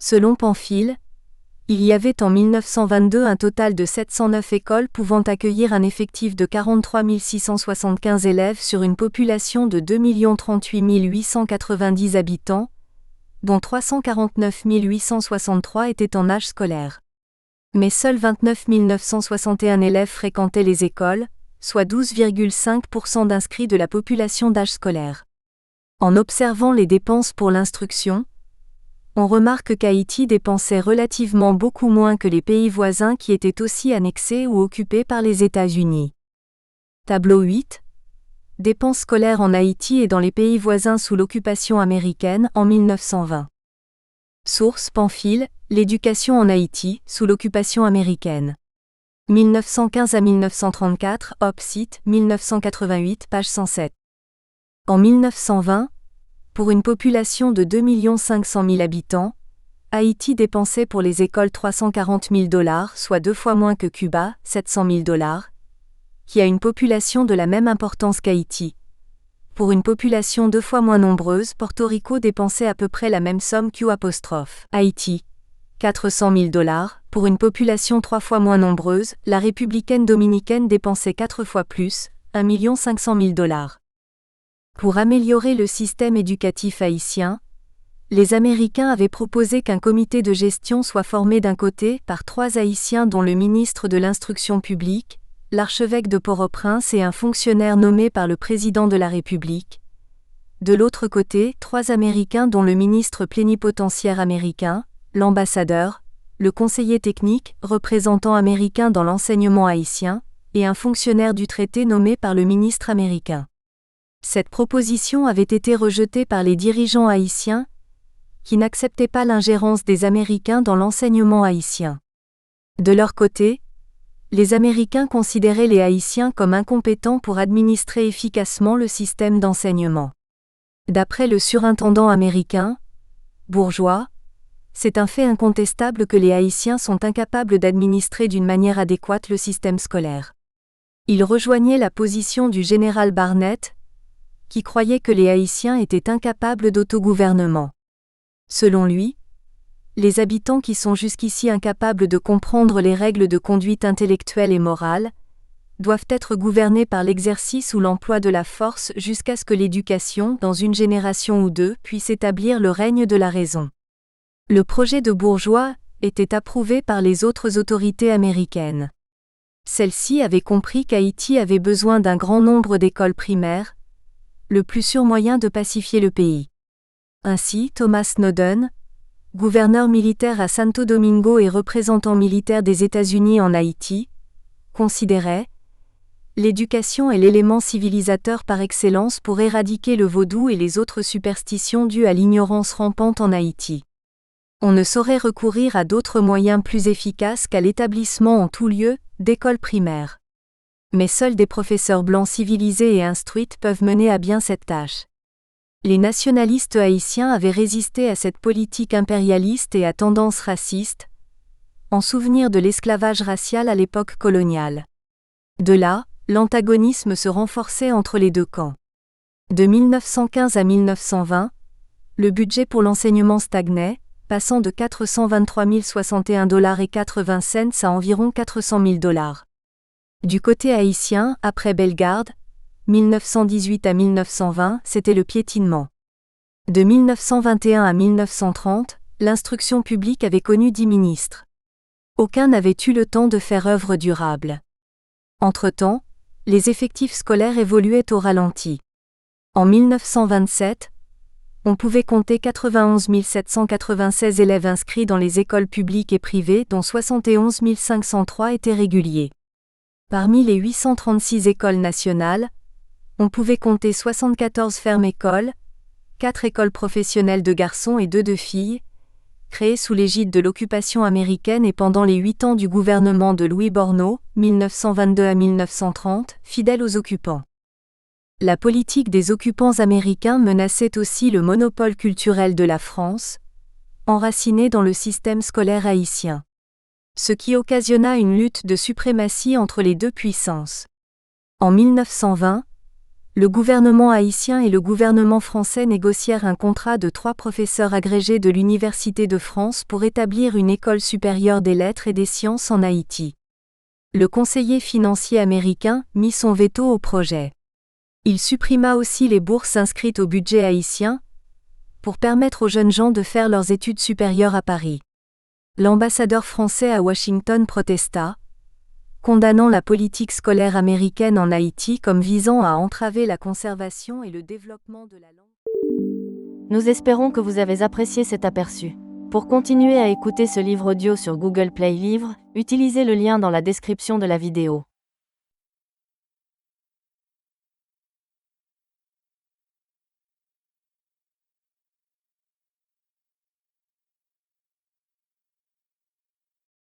Selon Pamphile, il y avait en 1922 un total de 709 écoles pouvant accueillir un effectif de 43 675 élèves sur une population de 2 038 890 habitants, dont 349 863 étaient en âge scolaire. Mais seuls 29 961 élèves fréquentaient les écoles, soit 12,5% d'inscrits de la population d'âge scolaire. En observant les dépenses pour l'instruction, on remarque qu'Haïti dépensait relativement beaucoup moins que les pays voisins qui étaient aussi annexés ou occupés par les États-Unis. Tableau 8. Dépenses scolaires en Haïti et dans les pays voisins sous l'occupation américaine en 1920. Source Pamphile, l'éducation en Haïti, sous l'occupation américaine. 1915 à 1934, Opsite, 1988, page 107. En 1920, pour une population de 2 500 000 habitants, Haïti dépensait pour les écoles $340 000, soit 2 fois moins que Cuba, $700 000, qui a une population de la même importance qu'Haïti. Pour une population 2 fois moins nombreuse, Porto Rico dépensait à peu près la même somme qu'Haïti, 400 000 $, pour une population 3 fois moins nombreuse, la républicaine dominicaine dépensait 4 fois plus, 1 500 000 $. Pour améliorer le système éducatif haïtien, les Américains avaient proposé qu'un comité de gestion soit formé d'un côté par 3 Haïtiens dont le ministre de l'Instruction publique, l'archevêque de Port-au-Prince et un fonctionnaire nommé par le président de la République. De l'autre côté, 3 Américains dont le ministre plénipotentiaire américain, l'ambassadeur, le conseiller technique, représentant américain dans l'enseignement haïtien, et un fonctionnaire du traité nommé par le ministre américain. Cette proposition avait été rejetée par les dirigeants haïtiens, qui n'acceptaient pas l'ingérence des Américains dans l'enseignement haïtien. De leur côté, les Américains considéraient les Haïtiens comme incompétents pour administrer efficacement le système d'enseignement. D'après le surintendant américain, Bourgeois, c'est un fait incontestable que les Haïtiens sont incapables d'administrer d'une manière adéquate le système scolaire. Il rejoignait la position du général Barnett, qui croyait que les Haïtiens étaient incapables d'autogouvernement. Selon lui, les habitants qui sont jusqu'ici incapables de comprendre les règles de conduite intellectuelle et morale, doivent être gouvernés par l'exercice ou l'emploi de la force jusqu'à ce que l'éducation, dans une génération ou deux, puisse établir le règne de la raison. Le projet de Bourgeois était approuvé par les autres autorités américaines. Celles-ci avaient compris qu'Haïti avait besoin d'un grand nombre d'écoles primaires, le plus sûr moyen de pacifier le pays. Ainsi, Thomas Snowden, gouverneur militaire à Santo Domingo et représentant militaire des États-Unis en Haïti, considérait « L'éducation est l'élément civilisateur par excellence pour éradiquer le vaudou et les autres superstitions dues à l'ignorance rampante en Haïti. On ne saurait recourir à d'autres moyens plus efficaces qu'à l'établissement en tout lieu d'écoles primaires. Mais seuls des professeurs blancs civilisés et instruites peuvent mener à bien cette tâche. » Les nationalistes haïtiens avaient résisté à cette politique impérialiste et à tendance raciste, en souvenir de l'esclavage racial à l'époque coloniale. De là, l'antagonisme se renforçait entre les deux camps. De 1915 à 1920, le budget pour l'enseignement stagnait, passant de 423 061 $,80 à environ 400 000 $. Du côté haïtien, après Bellegarde, 1918 à 1920, c'était le piétinement. De 1921 à 1930, l'instruction publique avait connu 10 ministres. Aucun n'avait eu le temps de faire œuvre durable. Entre-temps, les effectifs scolaires évoluaient au ralenti. En 1927, on pouvait compter 91 796 élèves inscrits dans les écoles publiques et privées, dont 71 503 étaient réguliers. Parmi les 836 écoles nationales, on pouvait compter 74 fermes-écoles, 4 écoles professionnelles de garçons et 2 de filles, créées sous l'égide de l'occupation américaine et pendant les 8 ans du gouvernement de Louis Borneau, 1922 à 1930, fidèle aux occupants. La politique des occupants américains menaçait aussi le monopole culturel de la France, enraciné dans le système scolaire haïtien. Ce qui occasionna une lutte de suprématie entre les deux puissances. En 1920, le gouvernement haïtien et le gouvernement français négocièrent un contrat de 3 professeurs agrégés de l'Université de France pour établir une école supérieure des lettres et des sciences en Haïti. Le conseiller financier américain mit son veto au projet. Il supprima aussi les bourses inscrites au budget haïtien, pour permettre aux jeunes gens de faire leurs études supérieures à Paris. L'ambassadeur français à Washington protesta, condamnant la politique scolaire américaine en Haïti comme visant à entraver la conservation et le développement de la langue. Nous espérons que vous avez apprécié cet aperçu. Pour continuer à écouter ce livre audio sur Google Play Livres, utilisez le lien dans la description de la vidéo.